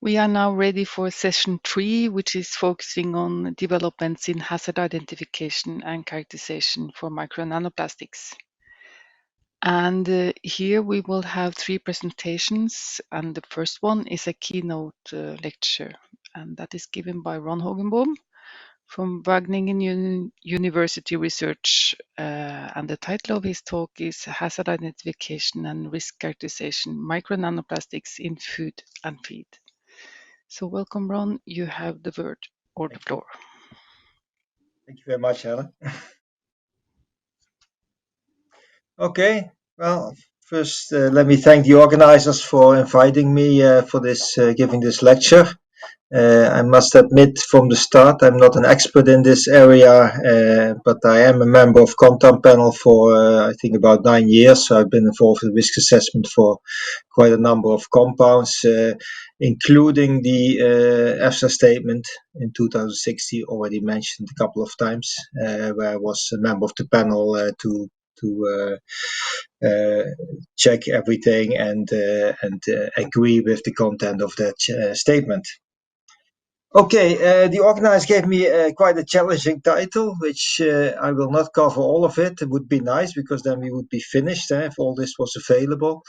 We are now ready for session 3, which is focusing on developments in hazard identification and characterization for micro and nanoplastics. And here we will have 3 presentations, and the first one is a keynote lecture, and that is given by Ron Hogenboom from Wageningen University Research, and the title of his talk is Hazard Identification and Risk Characterization, Micro Nanoplastics in Food and Feed. So welcome, Ron. You have the word or the floor. Thank you very much, Helen. Okay, well, first let me thank the organizers for inviting me for this, giving this lecture. I must admit from the start I'm not an expert in this area, but I am a member of Contam panel for I think about 9 years. So I've been involved in risk assessment for quite a number of compounds, including the EFSA statement in 2016, already mentioned a couple of times, where I was a member of the panel to check everything and agree with the content of that statement. Okay, the organizer gave me quite a challenging title, which I will not cover all of it. It would be nice because then we would be finished if all this was available.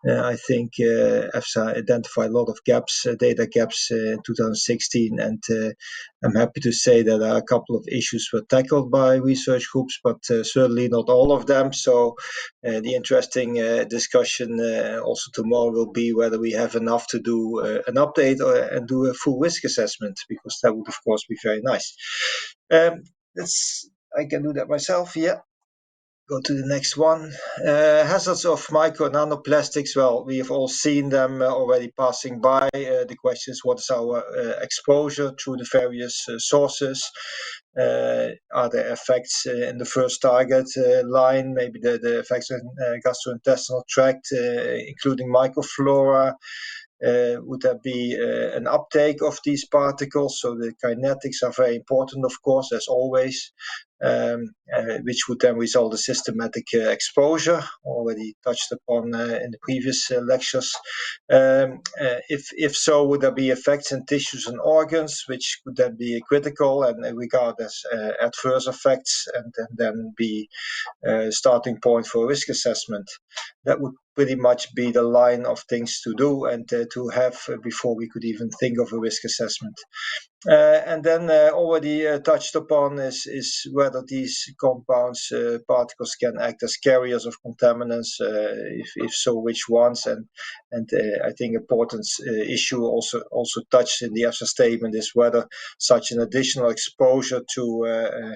I think EFSA identified a lot of gaps, data gaps in 2016, and I'm happy to say that a couple of issues were tackled by research groups, but certainly not all of them. So the interesting discussion also tomorrow will be whether we have enough to do an update and do a full risk assessment, because that would of course be very nice. I can do that myself. Yeah. Go to the next one. Hazards of micro nanoplastics. Well, we have all seen them already passing by. The question is, what is our exposure through the various sources? Are there effects in the first target line? Maybe the effects in gastrointestinal tract, including microflora. Would there be an uptake of these particles? So the kinetics are very important, of course, as always, which would then result in systematic exposure, already touched upon in the previous lectures. If so, would there be effects in tissues and organs, which would then be critical and regarded as adverse effects, and then be starting point for risk assessment? That would pretty much be the line of things to do and to have before we could even think of a risk assessment. And then already touched upon is whether these compounds, particles can act as carriers of contaminants, if so, which ones, and I think important issue also touched in the EFSA statement is whether such an additional exposure to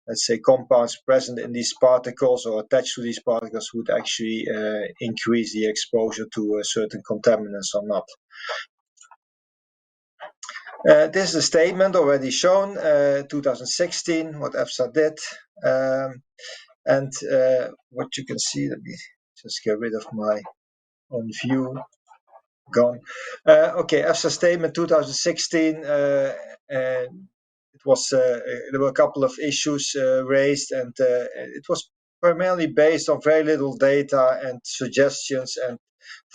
let's say compounds present in these particles or attached to these particles would actually increase the exposure to certain contaminants or not. This is a statement already shown, 2016, what EFSA did. And what you can see, let me just get rid of my own view. Gone. Okay, EFSA statement 2016. It was there were a couple of issues raised, and it was primarily based on very little data and suggestions and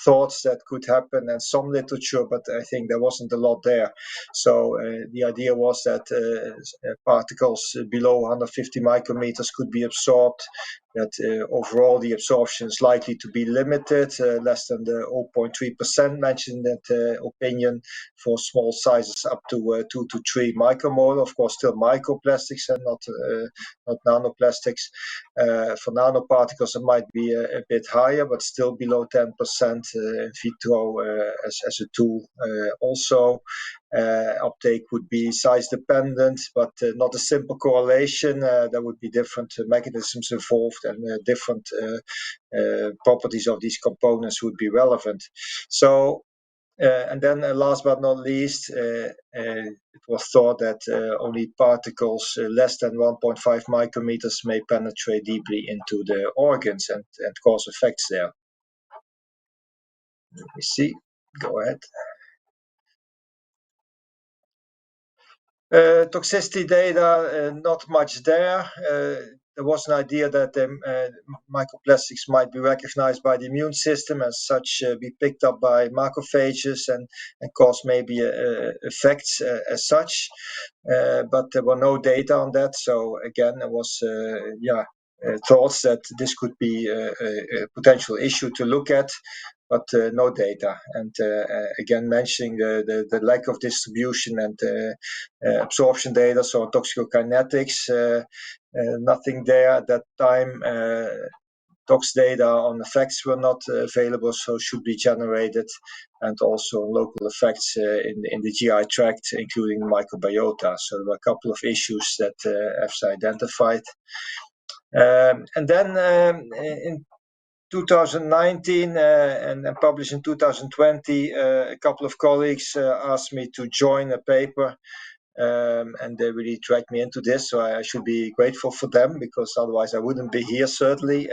thoughts that could happen and some literature, but I think there wasn't a lot there. So the idea was that particles below 150 micrometers could be absorbed, that overall the absorption is likely to be limited, less than the 0.3% mentioned in that opinion, for small sizes up to 2 to 3 micromolar. Of course, still microplastics and not nanoplastics. For nanoparticles, it might be a bit higher, but still below 10% in vitro as a tool. Also, uptake would be size dependent, but not a simple correlation. There would be different mechanisms involved, and different properties of these components would be relevant. So, and then last but not least, it was thought that only particles less than 1.5 micrometers may penetrate deeply into the organs and cause effects there. Let me see. Go ahead. Toxicity data, not much there. there was an idea that microplastics might be recognized by the immune system, as such be picked up by macrophages and cause maybe effects as such. But there were no data on that. So again, it was thoughts that this could be a potential issue to look at, but no data. And again, mentioning the lack of distribution and absorption data, so toxicokinetics, nothing there at that time. Tox data on effects were not available, so should be generated, and also local effects in the GI tract, including microbiota. So there were a couple of issues that EFSA identified. And then in 2019 and published in 2020, a couple of colleagues asked me to join a paper, and they really dragged me into this, so I should be grateful for them, because otherwise I wouldn't be here, certainly,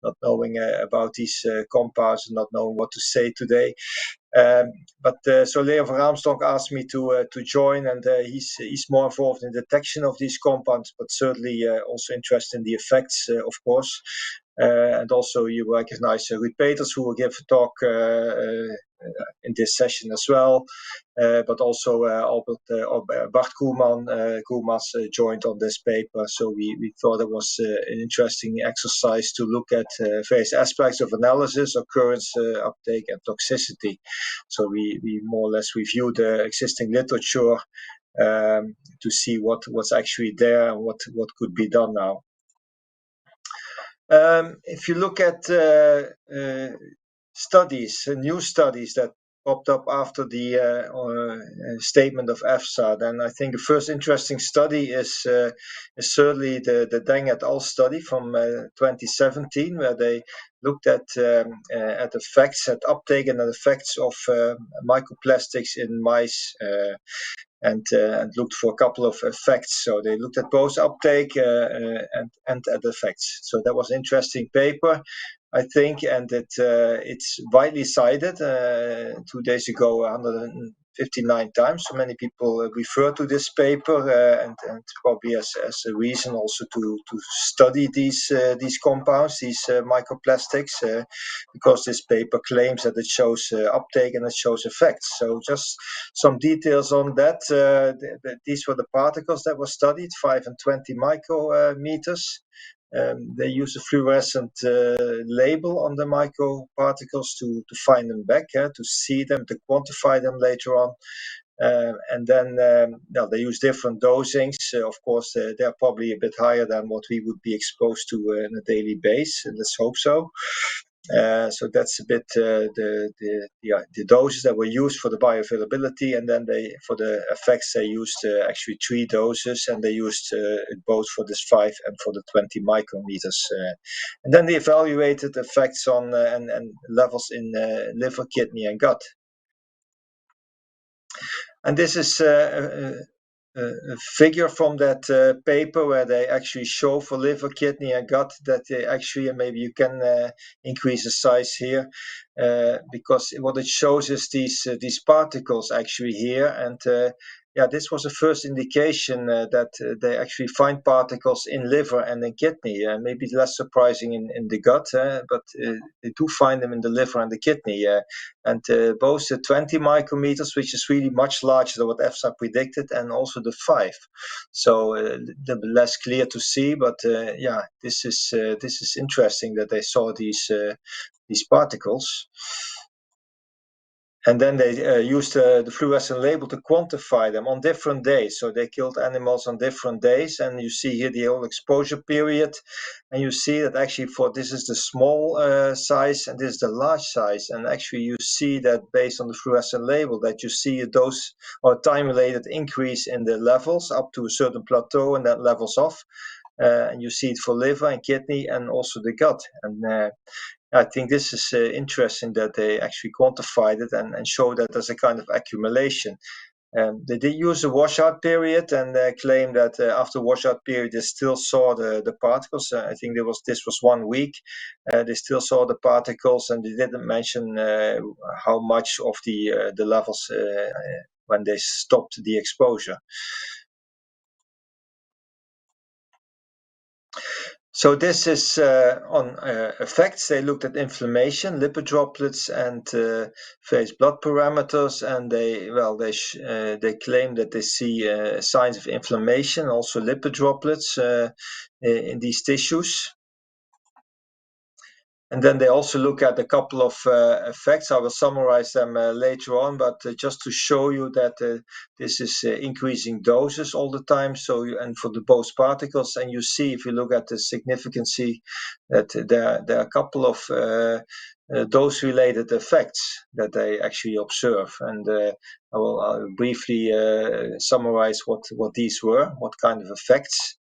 not knowing about these compounds and not knowing what to say today. So Leo van Raamsdonk asked me to join, and he's more involved in detection of these compounds, but certainly also interested in the effects, of course. And also you recognize Ruud Peters, who will give a talk in this session as well. But also Bart Koelmans joined on this paper. So we thought it was an interesting exercise to look at various aspects of analysis, occurrence, uptake, and toxicity. So we more or less reviewed the existing literature to see what's actually there and what could be done now. If you look at studies, new studies that popped up after the statement of EFSA, then I think the first interesting study is certainly the Deng et al. Study from 2017, where they looked at effects, at uptake and effects of microplastics in mice. And looked for a couple of effects. So they looked at both uptake and at effects. So that was an interesting paper, I think, and it's widely cited. 2 days ago, 159 times. So many people refer to this paper, and probably as a reason also to study these compounds, these microplastics, because this paper claims that it shows uptake and it shows effects. So just some details on that. These were the particles that were studied, 5 and 20 micrometers. They use a fluorescent label on the microparticles to find them back, to see them, to quantify them later on. And then they use different dosings. Of course, they're probably a bit higher than what we would be exposed to on a daily basis, and let's hope so. So that's a bit the doses that were used for the bioavailability, and then for the effects they used actually 3 doses, and they used both for this 5 and for the 20 micrometers. And then they evaluated effects on and levels in liver, kidney, and gut. And this is a figure from that paper where they actually show for liver, kidney, and gut that they actually, and maybe you can increase the size here, because what it shows is these particles actually here, and this was the first indication that they actually find particles in liver and in kidney. Maybe less surprising in the gut, but they do find them in the liver and the kidney. And both the 20 micrometers, which is really much larger than what EFSA predicted, and also the 5. So the less clear to see, but this is interesting that they saw these particles. And then they used the fluorescent label to quantify them on different days. So they killed animals on different days, and you see here the whole exposure period. And you see that actually this is the small size and this is the large size. And actually you see that based on the fluorescent label that you see a dose or time-related increase in the levels up to a certain plateau, and that levels off. And you see it for liver and kidney and also the gut. And I think this is interesting that they actually quantified it and show that there's a kind of accumulation. They did use a washout period and claim that after washout period they still saw the particles. I think this was 1 week. They still saw the particles, and they didn't mention how much of the levels when they stopped the exposure. So this is on effects. They looked at inflammation, lipid droplets, and various blood parameters, and they claim that they see signs of inflammation, also lipid droplets in these tissues. And then they also look at a couple of effects. I will summarize them later on, but just to show you that this is increasing doses all the time. So, and for the both particles, and you see if you look at the significance, that there are a couple of dose-related effects that they actually observe. And I'll briefly summarize what these were, what kind of effects.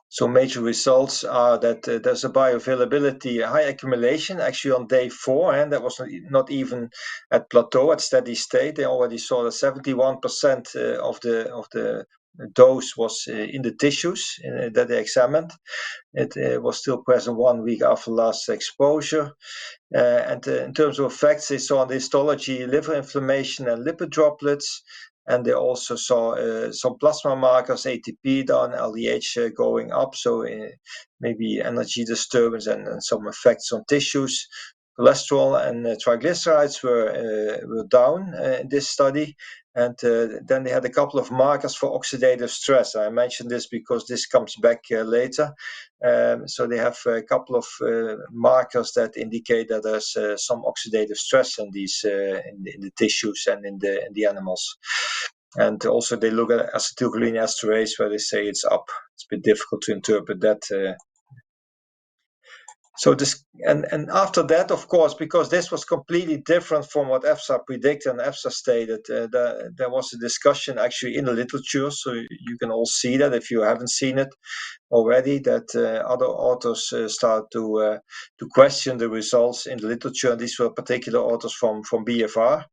So major results are that there's a bioavailability, a high accumulation actually on day 4, and that was not even at plateau, at steady state. They already saw that 71% of the dose was in the tissues that they examined. It was still present 1 week after last exposure. And in terms of effects, they saw on the histology liver inflammation and lipid droplets. And they also saw some plasma markers, ATP down, LDH going up, so maybe energy disturbance and some effects on tissues. Cholesterol and triglycerides were down in this study. And then they had a couple of markers for oxidative stress. I mentioned this because this comes back later. So they have a couple of markers that indicate that there's some oxidative stress in these in the tissues and in the animals. And also they look at acetylcholine esterase, where they say it's up. It's a bit difficult to interpret that. So this and after that, of course, because this was completely different from what EFSA predicted and EFSA stated, there was a discussion actually in the literature. So you can all see that if you haven't seen it already, that other authors start to question the results in the literature. And these were particular authors from BFR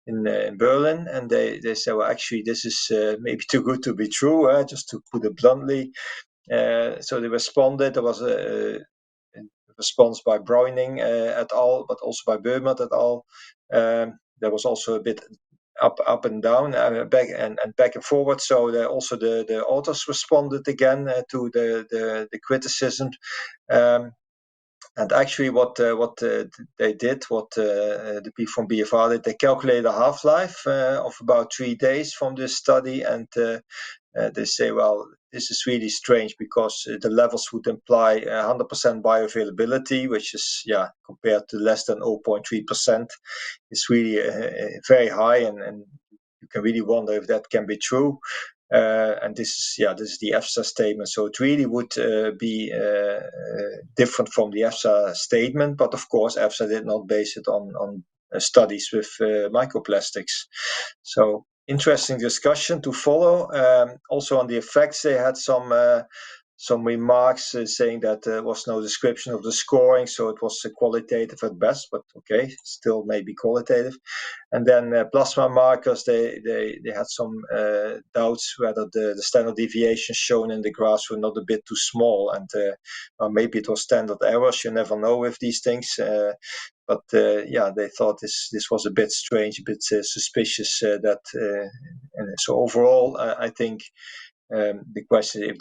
in Berlin, and they say, well, actually, this is maybe too good to be true, just to put it bluntly. So they responded. There was a response by Browning et al., but also by Burmert et al. There was also a bit up and down, back and forward. So also the authors responded again to the criticism. And actually, what they did, the people from BFR did, they calculated a half-life of about 3 days from this study, and they say, well, this is really strange because the levels would imply 100% bioavailability, which is, compared to less than 0.3%, is really very high, and you can really wonder if that can be true. And this is the EFSA statement. So it really would be different from the EFSA statement, but of course EFSA did not base it on studies with microplastics. So interesting discussion to follow. Also on the effects, they had some remarks saying that there was no description of the scoring, so it was qualitative at best, but okay, still maybe qualitative. And then plasma markers, they had some doubts whether the standard deviations shown in the graphs were not a bit too small, and maybe it was standard errors. You never know with these things. But they thought this was a bit strange, a bit suspicious. And so overall, I think the question if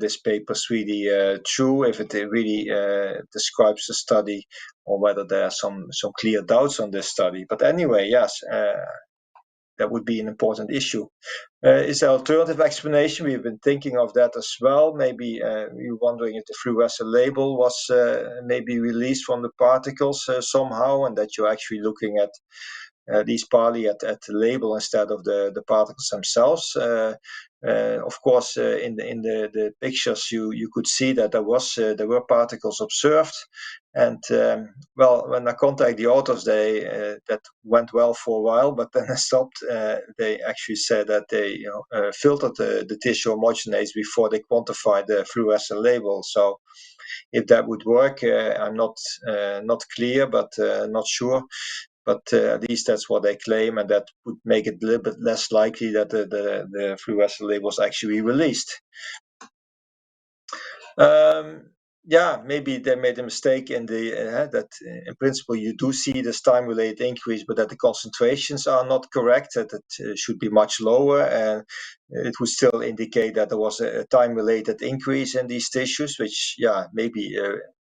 this paper is really true, if it really describes the study, or whether there are some clear doubts on this study. But anyway, yes, that would be an important issue. Is there an alternative explanation? We've been thinking of that as well. Maybe you're wondering if the fluorescent label was maybe released from the particles somehow, and that you're actually looking at these partly at the label instead of the particles themselves. Of course, in the pictures, you could see that there were particles observed, and when I contact the authors, that went well for a while, but then I stopped. They actually said that they filtered the tissue homogenates before they quantified the fluorescent label. So if that would work, I'm not clear, but not sure. But at least that's what they claim, and that would make it a little bit less likely that the fluorescent label was actually released. yeah, maybe they made a mistake in the that in principle you do see this time-related increase, but that the concentrations are not correct. That it should be much lower, and it would still indicate that there was a time-related increase in these tissues, which maybe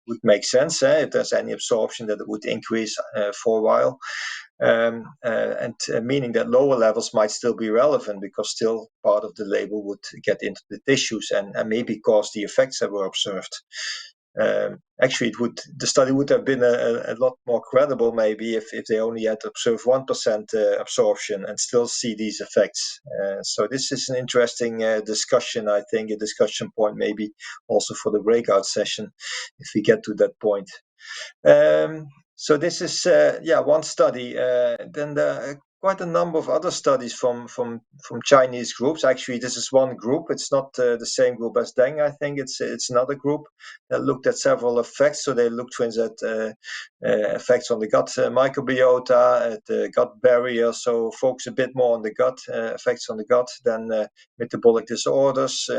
would make sense. If there's any absorption, that it would increase for a while. And meaning that lower levels might still be relevant because still part of the label would get into the tissues and maybe cause the effects that were observed. Actually, the study would have been a lot more credible maybe if they only had observed 1% absorption and still see these effects. So this is an interesting discussion, I think, a discussion point maybe also for the breakout session if we get to that point. So this is one study. Then there are quite a number of other studies from Chinese groups. Actually, this is one group. It's not the same group as Deng. I think it's another group that looked at several effects. So they looked, for instance, at effects on the gut microbiota, at the gut barrier. So focus a bit more on the gut effects on the gut than metabolic disorders.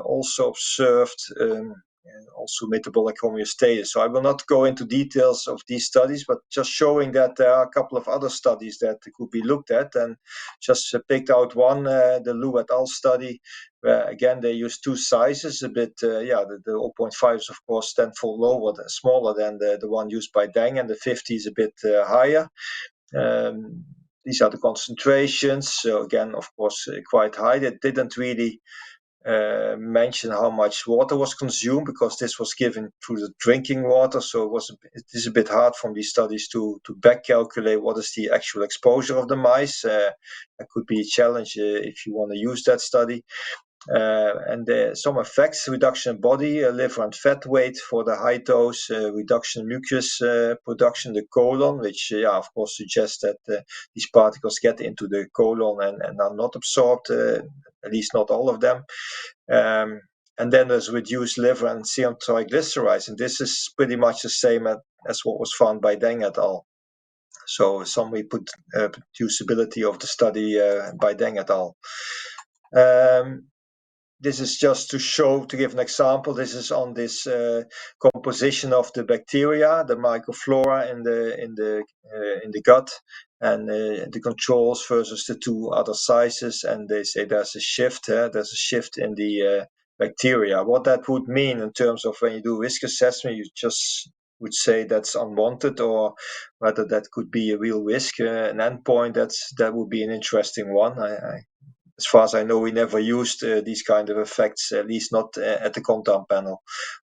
Also observed. Also metabolic homeostasis. So I will not go into details of these studies, but just showing that there are a couple of other studies that could be looked at, and just picked out one, the Lu et al. Study, where again they use two sizes, a bit, the 0.5 is of course tenfold lower, smaller than the one used by Deng, and the 50 is a bit higher. These are the concentrations. So again, of course, quite high. They didn't really mention how much water was consumed because this was given through the drinking water, so it is a bit hard from these studies to back calculate what is the actual exposure of the mice. That could be a challenge if you want to use that study. And some effects: reduction in body, liver and fat weight for the high dose, reduction in mucus production, the colon, which of course suggests that these particles get into the colon and are not absorbed, at least not all of them. And then there's reduced liver and serum triglycerides, and this is pretty much the same as what was found by Deng et al. So some reproducibility of the study by Deng et al. This is just to give an example. This is on this composition of the bacteria, the microflora in the gut, and the controls versus the two other sizes. And they say there's a shift. There's a shift in the bacteria. What that would mean in terms of when you do risk assessment, you just would say that's unwanted, or whether that could be a real risk, an endpoint. That would be an interesting one. As far as I know, we never used these kind of effects, at least not at the compound panel,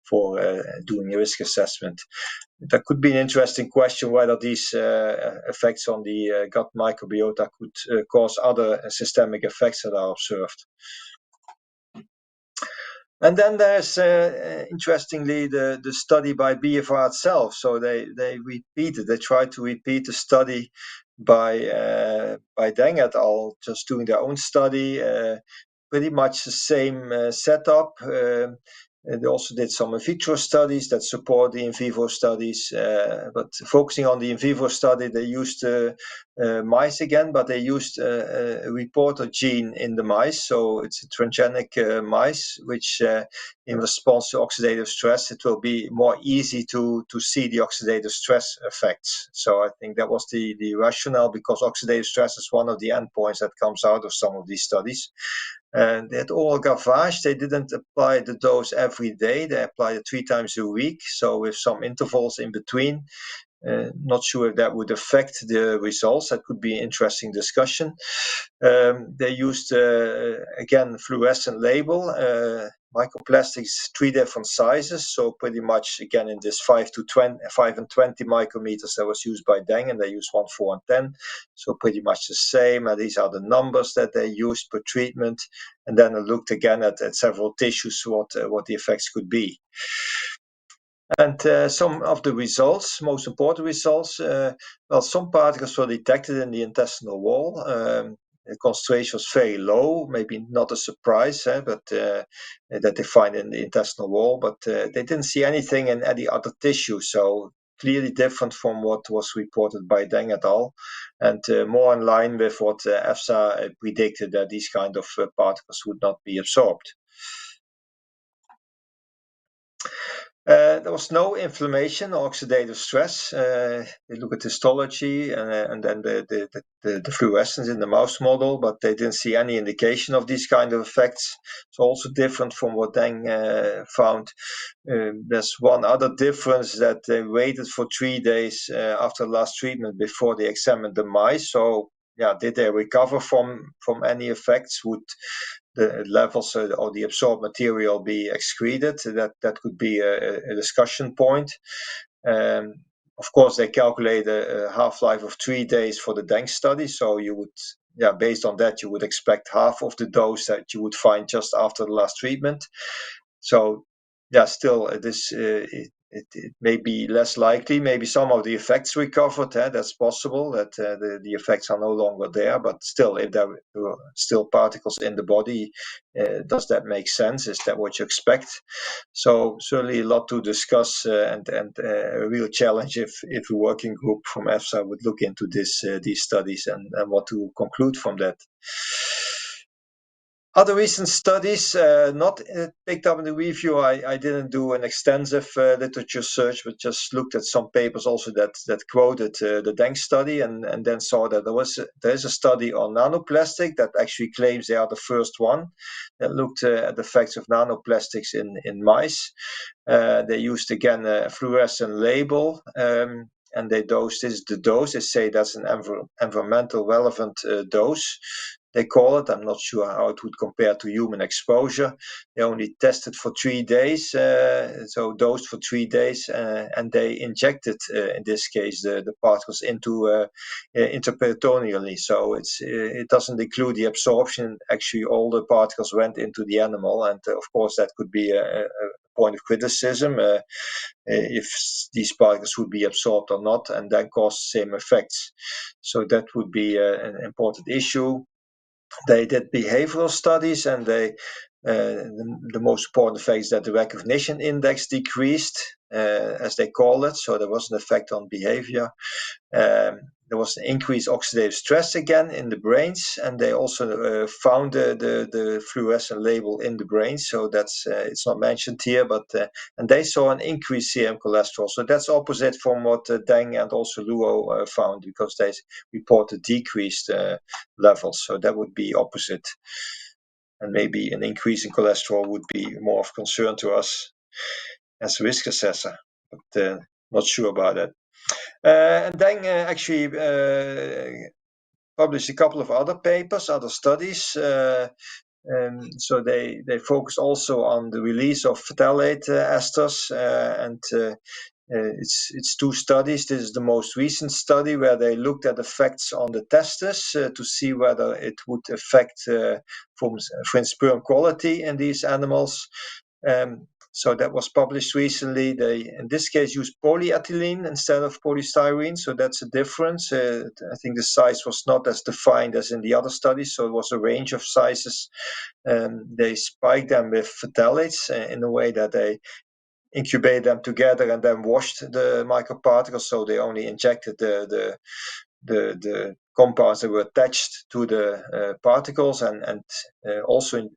for doing a risk assessment. That could be an interesting question, whether these effects on the gut microbiota could cause other systemic effects that are observed. And then there's, interestingly, the study by BFR itself. So they tried to repeat the study by Deng et al., just doing their own study, pretty much the same setup. They also did some in vitro studies that support the in vivo studies, but focusing on the in vivo study, they used mice again, but they used a reporter gene in the mice. So it's a transgenic mice, which in response to oxidative stress, it will be more easy to see the oxidative stress effects. So I think that was the rationale, because oxidative stress is one of the endpoints that comes out of some of these studies. And at oral gavage, they didn't apply the dose every day. They applied it 3 times a week, so with some intervals in between. Not sure if that would affect the results. That could be an interesting discussion. They used, again, fluorescent label, microplastics, 3 different sizes. So pretty much, again, in this 5 and 20 micrometers that was used by Deng, and they used 1, 4, and 10. So pretty much the same. And these are the numbers that they used per treatment. And then I looked again at several tissues, what the effects could be. And some of the results, most important results, some particles were detected in the intestinal wall. The concentration was very low, maybe not a surprise, but that they find in the intestinal wall, but they didn't see anything in any other tissue. So clearly different from what was reported by Deng et al., and more in line with what EFSA predicted, that these kind of particles would not be absorbed. there was no inflammation or oxidative stress. They look at histology and then the fluorescence in the mouse model, but they didn't see any indication of these kind of effects. It's also different from what Deng found. There's one other difference, that they waited for 3 days after last treatment before they examined the mice. So yeah, did they recover from any effects? Would the levels or the absorbed material be excreted? That could be a discussion point. Of course, they calculate a half-life of 3 days for the Deng study, so you would, based on that, you would expect half of the dose that you would find just after the last treatment. So, still, it may be less likely. Maybe some of the effects recovered. That's possible, that the effects are no longer there. But still, if there are still particles in the body, does that make sense? Is that what you expect? So certainly a lot to discuss, and a real challenge if a working group from EFSA would look into these studies and what to conclude from that. Other recent studies, not picked up in the review. I didn't do an extensive literature search, but just looked at some papers also that quoted the Deng study, and then saw that there is a study on nanoplastic that actually claims they are the first one that looked at the effects of nanoplastics in mice. They used again a fluorescent label. And they dosed, this is the dose. They say that's an environmental relevant dose. They call it. I'm not sure how it would compare to human exposure. They only tested for 3 days, so dosed for 3 days, and they injected, in this case, the particles into intraperitoneally. So it doesn't include the absorption. Actually, all the particles went into the animal, and of course that could be a point of criticism. If these particles would be absorbed or not, and then cause the same effects. So that would be an important issue. They did behavioral studies, and the most important effect is that the recognition index decreased, as they call it. So there was an effect on behavior. There was an increased oxidative stress again in the brains, and they also found the fluorescent label in the brain. So that's it's not mentioned here, but and they saw an increased serum cholesterol. So that's opposite from what Deng and also Luo found, because they reported decreased levels. So that would be opposite, and maybe an increase in cholesterol would be more of concern to us as a risk assessor, but not sure about that. And then actually published a couple of other papers, other studies. So they focus also on the release of phthalate esters, and it's 2 studies. This is the most recent study where they looked at effects on the testes to see whether it would affect, for instance, sperm quality in these animals. So that was published recently. They, in this case, used polyethylene instead of polystyrene, so that's a difference. I think the size was not as defined as in the other studies, so it was a range of sizes. They spiked them with phthalates in a way that they incubate them together and then washed the microparticles, so they only injected the compounds that were attached to the particles, and also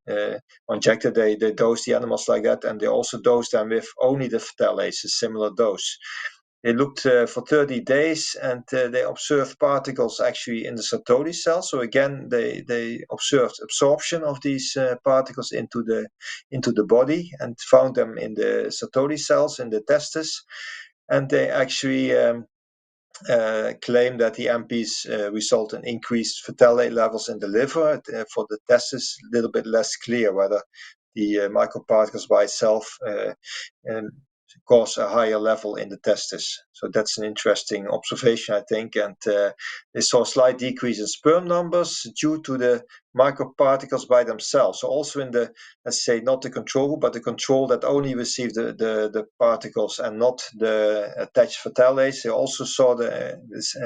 injected, they dosed the animals like that, and they also dosed them with only the phthalates, a similar dose. They looked for 30 days, and they observed particles actually in the Sertoli cells. So again, they observed absorption of these particles into the body, and found them in the Sertoli cells in the testes. And they actually claim that the MPs result in increased phthalate levels in the liver. For the testes, a little bit less clear whether the microparticles by itself cause a higher level in the testes. So that's an interesting observation, I think. And they saw a slight decrease in sperm numbers due to the microparticles by themselves. So also in the, let's say, not the control, but the control that only received the particles and not the attached phthalates, they also saw this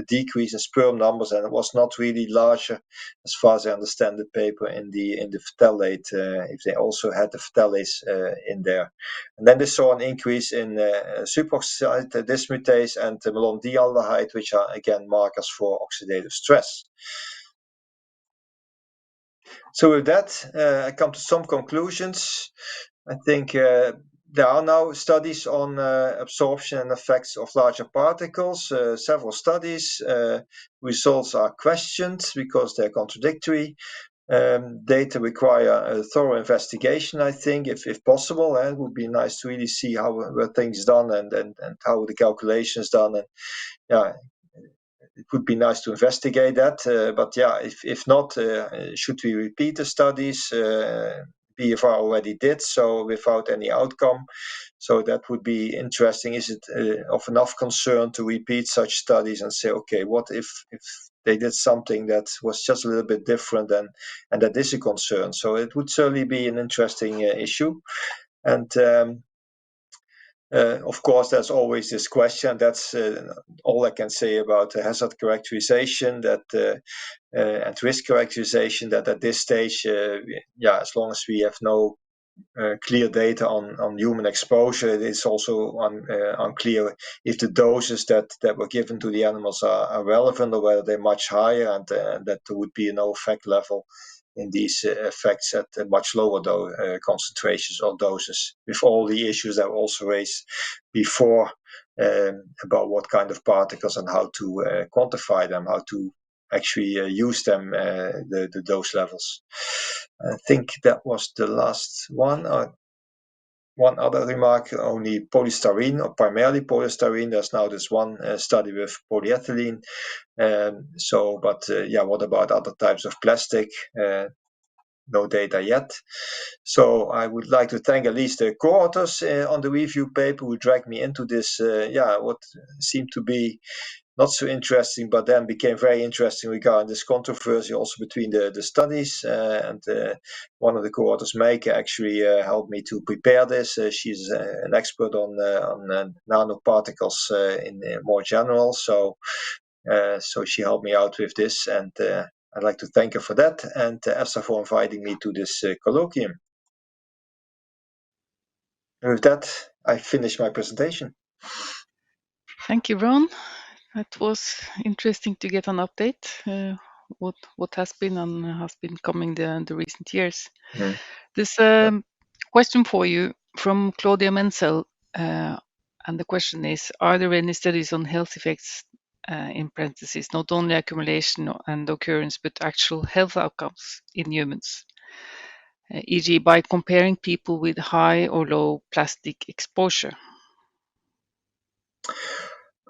decrease in sperm numbers, and it was not really larger, as far as I understand the paper, in the phthalate, if they also had the phthalates in there. And then they saw an increase in superoxide dismutase and malondialdehyde, which are again markers for oxidative stress. So with that, I come to some conclusions. I think there are now studies on absorption and effects of larger particles, several studies. Results are questioned because they're contradictory. Data require a thorough investigation, I think, if possible. It would be nice to really see how were things done and how the calculations done. And yeah, it would be nice to investigate that. But yeah, if not, should we repeat the studies? BFR already did so without any outcome. So that would be interesting. Is it of enough concern to repeat such studies and say, okay, what if they did something that was just a little bit different and that is a concern? So it would certainly be an interesting issue. And of course, there's always this question. That's all I can say about hazard characterization and risk characterization. That at this stage, as long as we have no clear data on human exposure, it is also unclear if the doses that were given to the animals are relevant or whether they're much higher, and that there would be a no effect level in these effects at much lower concentrations or doses, with all the issues that were also raised before about what kind of particles and how to quantify them, how to actually use them, the dose levels. I think that was the last one. One other remark, only polystyrene, or primarily polystyrene. There's now this one study with polyethylene. What about other types of plastic? No data yet. So I would like to thank at least the co-authors on the review paper who dragged me into this, what seemed to be not so interesting, but then became very interesting regarding this controversy also between the studies. One of the co-authors, Meike, actually helped me to prepare this. She's an expert on nanoparticles in more general. So she helped me out with this, and I'd like to thank her for that, and EFSA for inviting me to this colloquium. And with that, I finish my presentation. Thank you, Ron. That was interesting to get an update. What has been and has been coming the recent years. Mm. There's a question for you from Claudia Menzel, and the question is: are there any studies on health effects, in parentheses, not only accumulation and occurrence, but actual health outcomes in humans, e.g., by comparing people with high or low plastic exposure?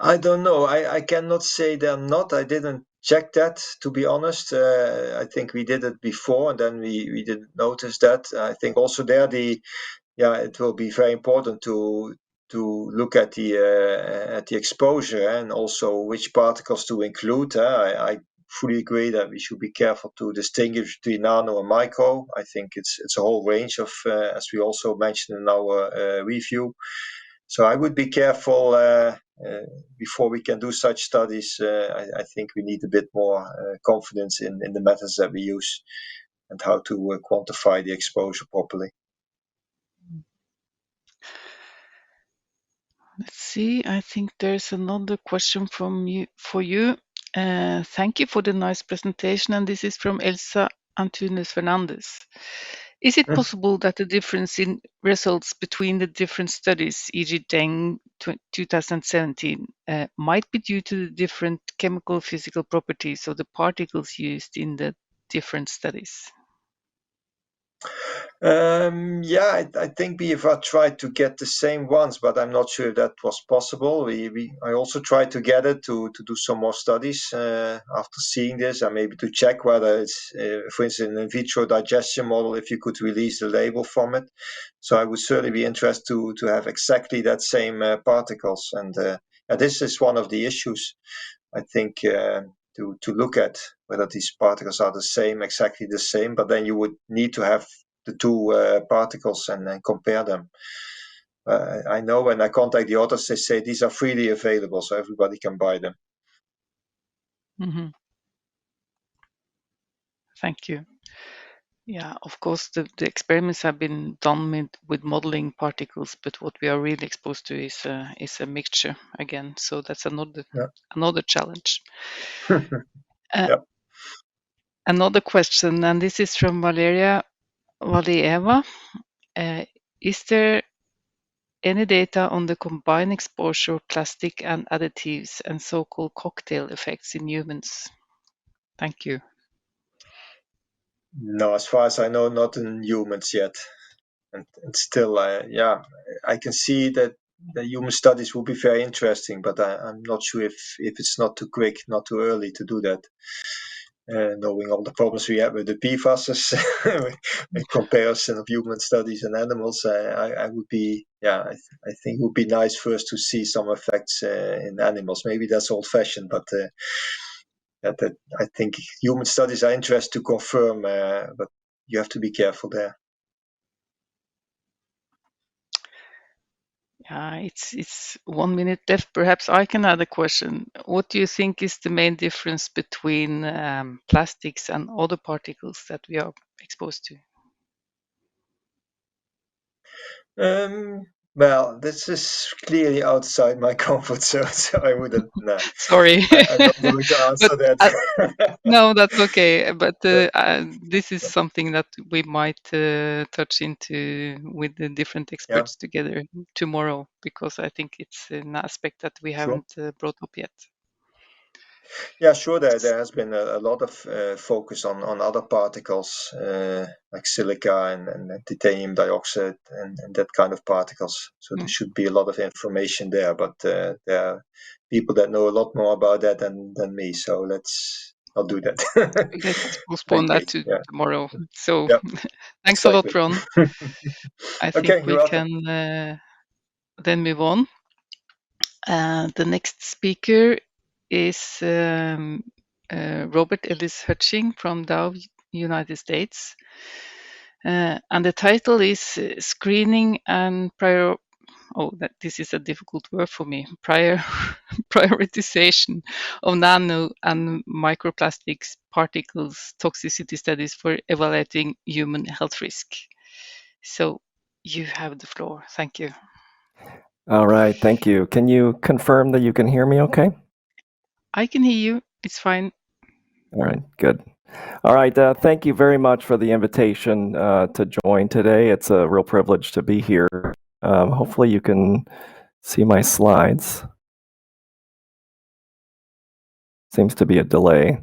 I don't know. I cannot say they're not. I didn't check that, to be honest. I think we did it before, and then we didn't notice that. I think also there it will be very important to look at the exposure and also which particles to include. I fully agree that we should be careful to distinguish between nano and micro. I think it's a whole range of, as we also mentioned in our review. So I would be careful before we can do such studies. I think we need a bit more confidence in the methods that we use and how to quantify the exposure properly. Let's see. I think there's another question for you. Thank you for the nice presentation, and this is from Elsa Antunes Fernandez. Is it possible that the difference in results between the different studies, e.g., Deng 2017, might be due to the different chemical physical properties of the particles used in the different studies? I think BFR tried to get the same ones, but I'm not sure if that was possible. I also tried to get it to do some more studies after seeing this, and maybe to check whether it's, for instance, an in vitro digestion model, if you could release the label from it. So I would certainly be interested to have exactly that same particles, and this is one of the issues, I think, to look at whether these particles are exactly the same, but then you would need to have the two particles and compare them. I know when I contact the authors, they say these are freely available, so everybody can buy them. Mm-hmm. Thank you. Yeah, of course, the experiments have been done with modeling particles, but what we are really exposed to is a mixture again. So that's another challenge. Yep. Another question, and this is from Valeria Valieva. Is there any data on the combined exposure of plastic and additives and so-called cocktail effects in humans? Thank you. No, as far as I know, not in humans yet. And still, I can see that the human studies will be very interesting, but I'm not sure if it's not too quick, not too early to do that. Knowing all the problems we have with the PFAS in comparison of human studies and animals, I would be, I think it would be nice first to see some effects in animals. Maybe that's old-fashioned, but that I think human studies are interesting to confirm, but you have to be careful there. Yeah, it's 1 minute left. Perhaps I can add a question. What do you think is the main difference between plastics and other particles that we are exposed to? Well, this is clearly outside my comfort zone, so I wouldn't. No, Sorry, I'm not going to answer but that. no, that's okay. But So, this is something that we might touch into with the different yeah, experts together tomorrow, because I think it's an aspect that we sure. haven't brought up yet. Yeah, sure. There has been a lot of focus on other particles like silica and titanium dioxide and that kind of particles. So there should be a lot of information there, but there are people that know a lot more about that than me. So let's not do that. Let's postpone Okay. that to Yeah. tomorrow. So Yeah. thanks a lot, Exactly. Ron. I think Okay. You're we welcome. can then move on. The next speaker is Robert Ellis Hutching from Dow, United States. And the title is Screening and Prior. Oh, this is a difficult word for me. Prioritization of nano and microplastics particles toxicity studies for evaluating human health risk. So you have the floor. Thank you. All right, thank you. Can you confirm that you can hear me okay? I can hear you. It's fine. All right, good. All right, thank you very much for the invitation to join today. It's a real privilege to be here. Hopefully you can see my slides. Seems to be a delay.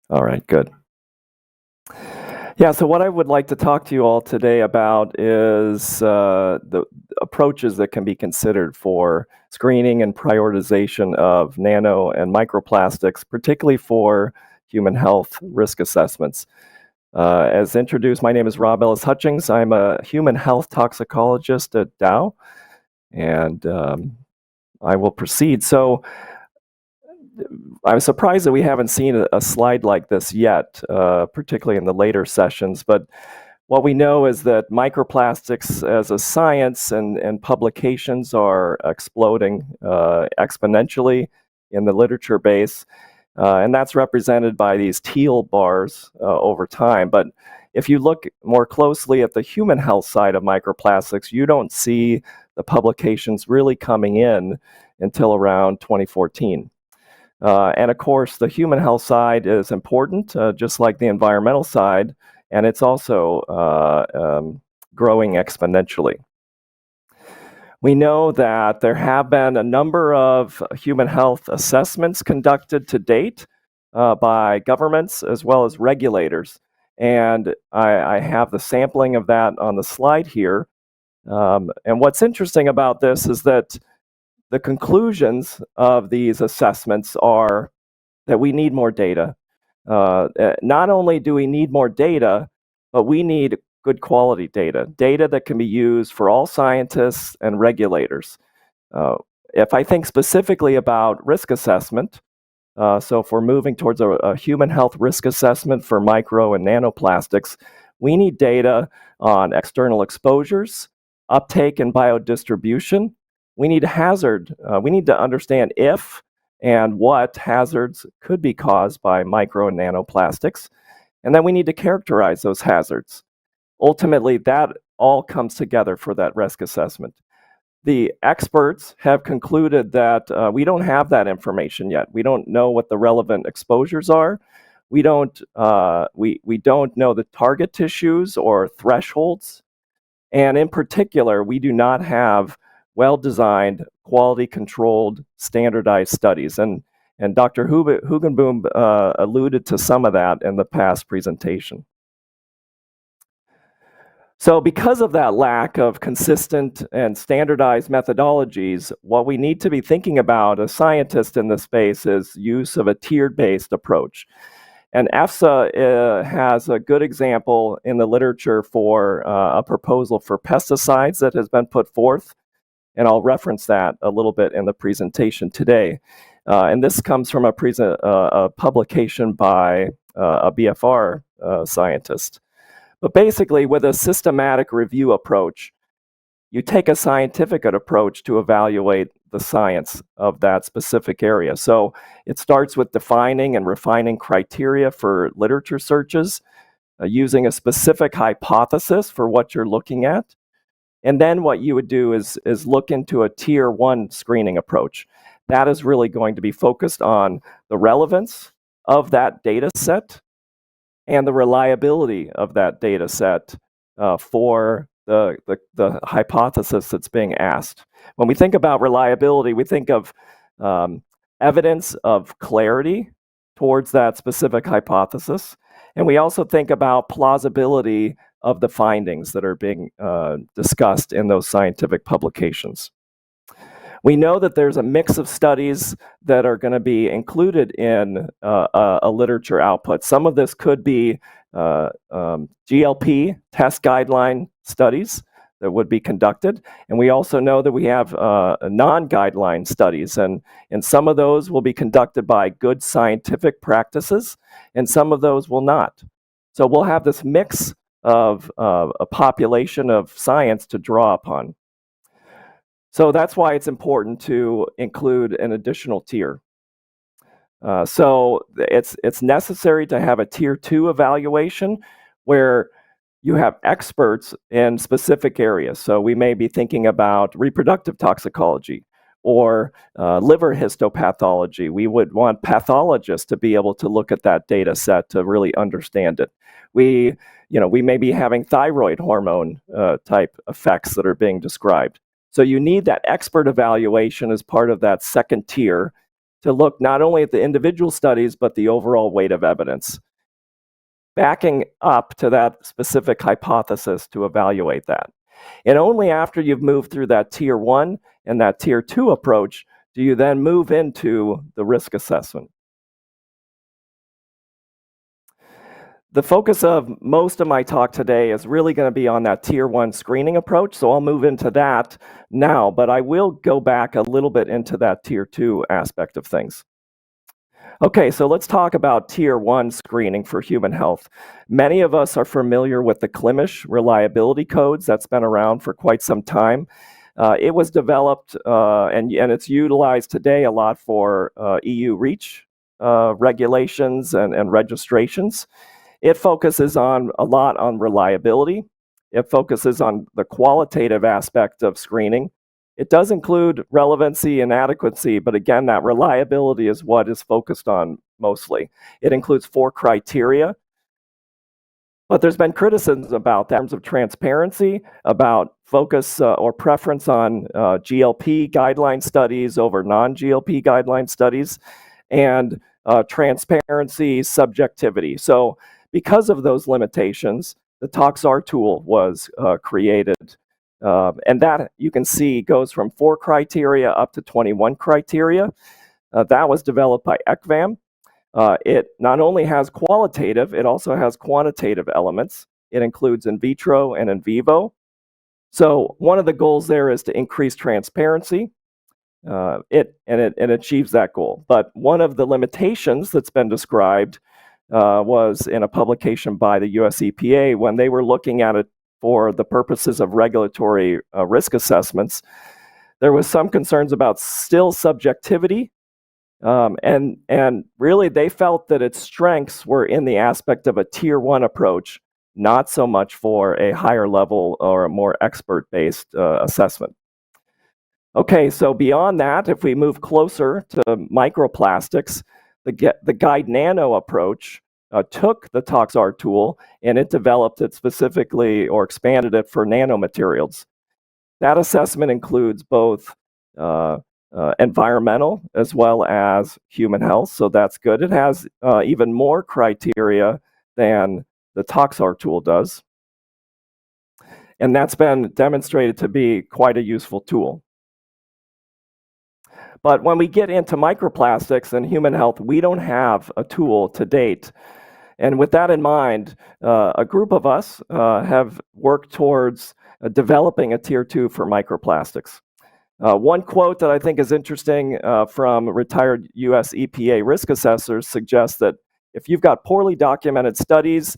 All right, good. Yeah, so what I would like to talk to you all today about is the approaches that can be considered for screening and prioritization of nano and microplastics, particularly for human health risk assessments. As introduced, my name is Rob Ellis Hutchings. I'm a human health toxicologist at Dow, and I will proceed. So I'm surprised that we haven't seen a slide like this yet, particularly in the later sessions. But what we know is that microplastics as a science and publications are exploding exponentially in the literature base. And that's represented by these teal bars over time. But if you look more closely at the human health side of microplastics, you don't see the publications really coming in until around 2014. And of course, the human health side is important, just like the environmental side, and it's also growing exponentially. We know that there have been a number of human health assessments conducted to date by governments as well as regulators. And I have the sampling of that on the slide here. And what's interesting about this is that the conclusions of these assessments are that we need more data. Not only do we need more data, but we need good quality data that can be used for all scientists and regulators. If I think specifically about risk assessment, so if we're moving towards a human health risk assessment for micro and nanoplastics, we need data on external exposures, uptake and biodistribution. We need hazard. We need to understand if and what hazards could be caused by micro and nanoplastics. And then we need to characterize those hazards. Ultimately, that all comes together for that risk assessment. The experts have concluded that we don't have that information yet. We don't know what the relevant exposures are. We don't know the target tissues or thresholds. And in particular, we do not have well-designed, quality-controlled, standardized studies. And Dr. Hugenboom alluded to some of that in the past presentation. So because of that lack of consistent and standardized methodologies, what we need to be thinking about as scientists in this space is use of a tiered-based approach. And EFSA has a good example in the literature for a proposal for pesticides that has been put forth, and I'll reference that a little bit in the presentation today. And this comes from a publication by a BFR scientist. But basically, with a systematic review approach, you take a scientific approach to evaluate the science of that specific area. So it starts with defining and refining criteria for literature searches, using a specific hypothesis for what you're looking at. And then what you would do is look into a tier 1 screening approach. That is really going to be focused on the relevance of that data set and the reliability of that data set for the hypothesis that's being asked. When we think about reliability, we think of evidence of clarity towards that specific hypothesis. And we also think about plausibility of the findings that are being discussed in those scientific publications. We know that there's a mix of studies that are going to be included in a literature output. Some of this could be GLP test guideline studies that would be conducted. And we also know that we have non-guideline studies, and some of those will be conducted by good scientific practices, and some of those will not. So we'll have this mix of a population of science to draw upon. So that's why it's important to include an additional tier. So it's necessary to have a tier 2 evaluation where you have experts in specific areas. So we may be thinking about reproductive toxicology or liver histopathology. We would want pathologists to be able to look at that data set to really understand it. We may be having thyroid hormone type effects that are being described. So you need that expert evaluation as part of that second tier to look not only at the individual studies, but the overall weight of evidence, backing up to that specific hypothesis to evaluate that. And only after you've moved through that tier 1 and that tier 2 approach do you then move into the risk assessment. The focus of most of my talk today is really going to be on that tier 1 screening approach, so I'll move into that now, but I will go back a little bit into that tier 2 aspect of things. Okay, so let's talk about tier 1 screening for human health. Many of us are familiar with the CLIMISH reliability codes. That's been around for quite some time. It was developed and it's utilized today a lot for EU REACH regulations and registrations. It focuses a lot on reliability. It focuses on the qualitative aspect of screening. It does include relevancy and adequacy, but again, that reliability is what is focused on mostly. It includes 4 criteria, but there's been criticisms about that in terms of transparency, about focus or preference on GLP guideline studies over non-GLP guideline studies, and transparency, subjectivity. So because of those limitations, the ToxR tool was created. And that, you can see, goes from 4 criteria up to 21 criteria. That was developed by ECVAM. It not only has qualitative, it also has quantitative elements. It includes in vitro and in vivo. So one of the goals there is to increase transparency. It achieves that goal. But one of the limitations that's been described was in a publication by the US EPA when they were looking at it for the purposes of regulatory risk assessments. There was some concerns about still subjectivity, and really they felt that its strengths were in the aspect of a tier 1 approach, not so much for a higher level or a more expert-based assessment. Okay, so beyond that, if we move closer to microplastics, the Guide Nano approach took the ToxR tool and it developed it specifically or expanded it for nanomaterials. That assessment includes both environmental as well as human health, so that's good. It has even more criteria than the Toxar tool does, and that's been demonstrated to be quite a useful tool. But when we get into microplastics and human health, we don't have a tool to date. And with that in mind, a group of us have worked towards developing a tier 2 for microplastics. One quote that I think is interesting from retired US EPA risk assessors suggests that if you've got poorly documented studies,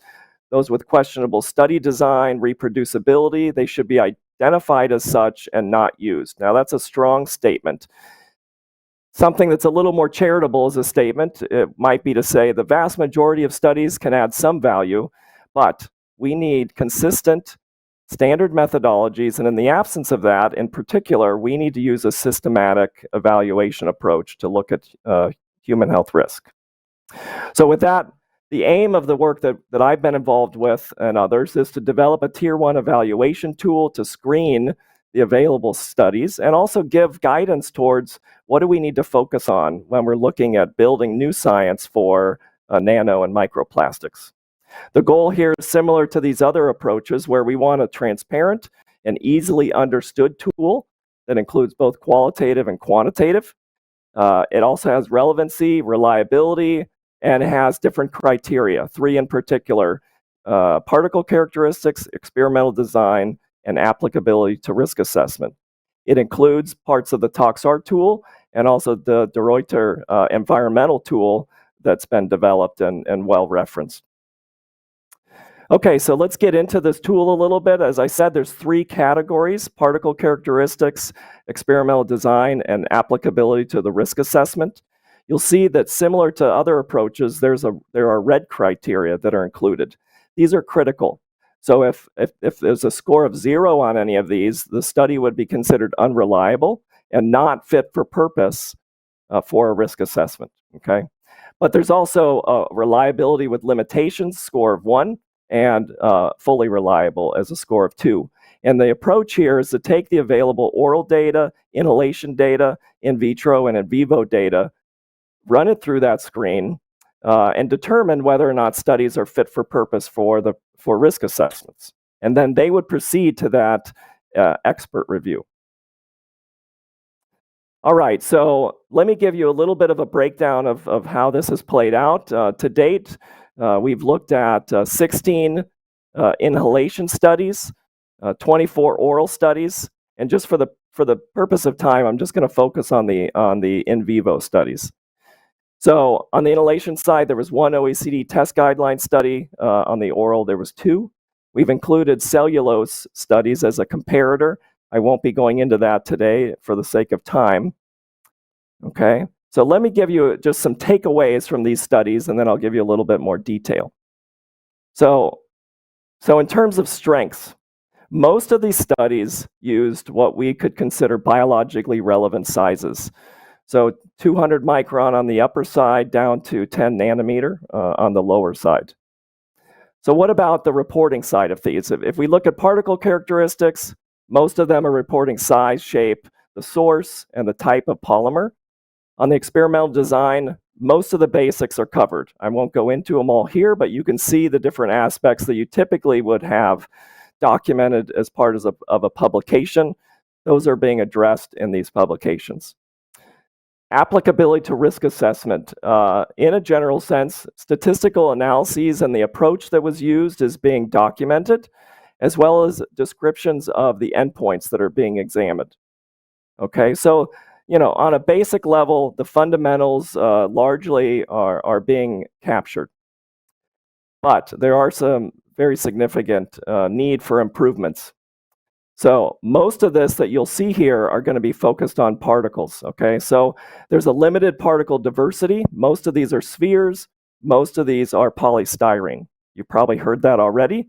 those with questionable study design, reproducibility, they should be identified as such and not used. Now, that's a strong statement. Something that's a little more charitable as a statement, it might be to say the vast majority of studies can add some value, but we need consistent standard methodologies, and in the absence of that, in particular, we need to use a systematic evaluation approach to look at human health risk. So with that, the aim of the work that I've been involved with and others is to develop a tier 1 evaluation tool to screen the available studies and also give guidance towards what do we need to focus on when we're looking at building new science for nano and microplastics. The goal here is similar to these other approaches where we want a transparent and easily understood tool that includes both qualitative and quantitative. It also has relevancy, reliability, and has different criteria, 3 in particular: particle characteristics, experimental design, and applicability to risk assessment. It includes parts of the Toxar tool and also the De Ruyter environmental tool that's been developed and well referenced. Okay, so let's get into this tool a little bit. As I said, there's 3 categories: particle characteristics, experimental design, and applicability to the risk assessment. You'll see that similar to other approaches, there are red criteria that are included. These are critical. So if there's a score of 0 on any of these, the study would be considered unreliable and not fit for purpose for a risk assessment, okay? But there's also reliability with limitations, score of 1, and fully reliable as a score of 2. And the approach here is to take the available oral data, inhalation data, in vitro and in vivo data, run it through that screen, and determine whether or not studies are fit for purpose for risk assessments. And then they would proceed to that expert review. All right, so let me give you a little bit of a breakdown of how this has played out. To date, we've looked at 16 inhalation studies, 24 oral studies, and just for the purpose of time, I'm just going to focus on the in vivo studies. So on the inhalation side, there was 1 OECD test guideline study. On the oral, there was 2. We've included cellulose studies as a comparator. I won't be going into that today for the sake of time. Okay, so let me give you just some takeaways from these studies, and then I'll give you a little bit more detail. So in terms of strengths, most of these studies used what we could consider biologically relevant sizes. So 200 micron on the upper side down to 10 nanometer on the lower side. So what about the reporting side of these? If we look at particle characteristics, most of them are reporting size, shape, the source, and the type of polymer. On the experimental design, most of the basics are covered. I won't go into them all here, but you can see the different aspects that you typically would have documented as part of a publication. Those are being addressed in these publications. Applicability to risk assessment. In a general sense, statistical analyses and the approach that was used is being documented, as well as descriptions of the endpoints that are being examined. Okay, so on a basic level, the fundamentals largely are being captured. But there are some very significant need for improvements. So most of this that you'll see here are going to be focused on particles, okay? So there's a limited particle diversity. Most of these are spheres. Most of these are polystyrene. You probably heard that already.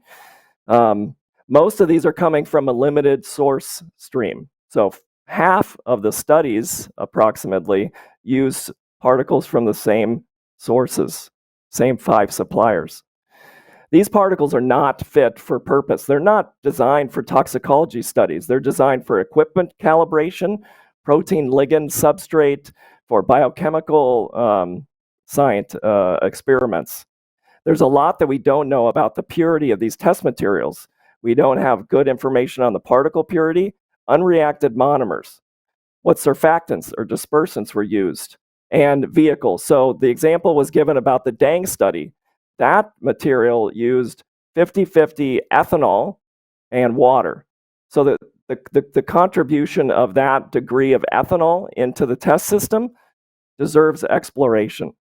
Most of these are coming from a limited source stream. So half of the studies, approximately, use particles from the same sources, same 5 suppliers. These particles are not fit for purpose. They're not designed for toxicology studies. They're designed for equipment calibration, protein ligand substrate, for biochemical science experiments. There's a lot that we don't know about the purity of these test materials. We don't have good information on the particle purity, unreacted monomers, what surfactants or dispersants were used, and vehicles. So the example was given about the Dang study. That material used 50-50 ethanol and water. So the contribution of that degree of ethanol into the test system deserves exploration.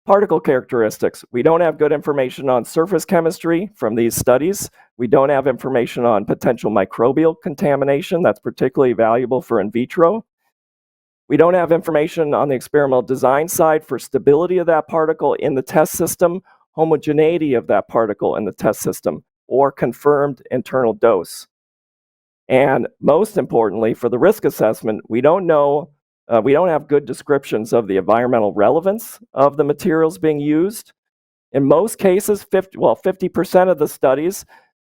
Particle characteristics. We don't have good information on surface chemistry from these studies. We don't have information on potential microbial contamination. That's particularly valuable for in vitro. We don't have information on the experimental design side for stability of that particle in the test system, homogeneity of that particle in the test system, or confirmed internal dose. And most importantly, for the risk assessment, we don't have good descriptions of the environmental relevance of the materials being used. In most cases, 50% of the studies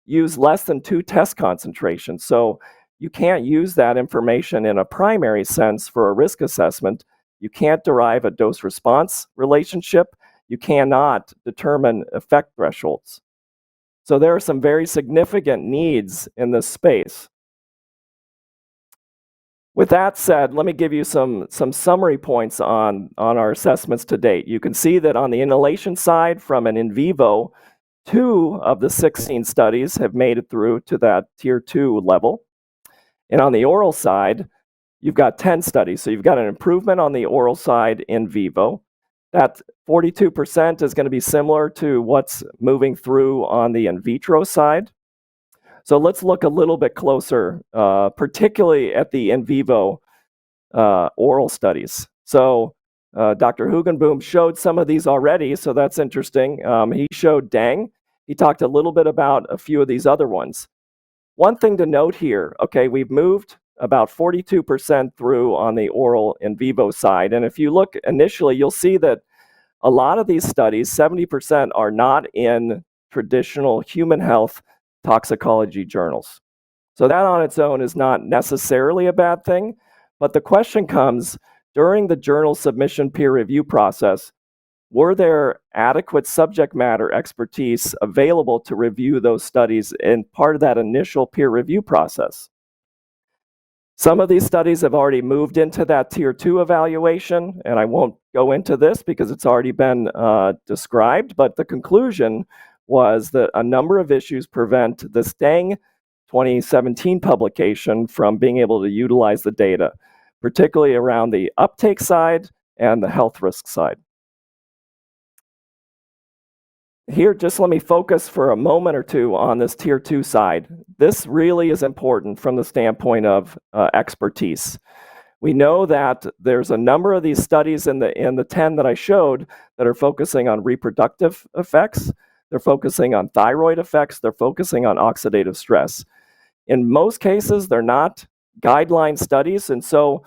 use less than 2 test concentrations. So you can't use that information in a primary sense for a risk assessment. You can't derive a dose-response relationship. You cannot determine effect thresholds. So there are some very significant needs in this space. With that said, let me give you some summary points on our assessments to date. You can see that on the inhalation side, from an in vivo, 2 of the 16 studies have made it through to that tier 2 level. And on the oral side, you've got 10 studies. So you've got an improvement on the oral side in vivo. That 42% is going to be similar to what's moving through on the in vitro side. So let's look a little bit closer, particularly at the in vivo oral studies. So Dr. Hugenboom showed some of these already, so that's interesting. He showed Dang. He talked a little bit about a few of these other ones. One thing to note here, okay, we've moved about 42% through on the oral in vivo side. And if you look initially, you'll see that a lot of these studies, 70%, are not in traditional human health toxicology journals. So that on its own is not necessarily a bad thing, but the question comes, during the journal submission peer review process, were there adequate subject matter expertise available to review those studies in part of that initial peer review process? Some of these studies have already moved into that tier 2 evaluation, and I won't go into this because it's already been described, but the conclusion was that a number of issues prevent this Dang 2017 publication from being able to utilize the data, particularly around the uptake side and the health risk side. Here, just let me focus for a moment or two on this tier 2 side. This really is important from the standpoint of expertise. We know that there's a number of these studies in the 10 that I showed that are focusing on reproductive effects. They're focusing on thyroid effects. They're focusing on oxidative stress. In most cases, they're not guideline studies, and so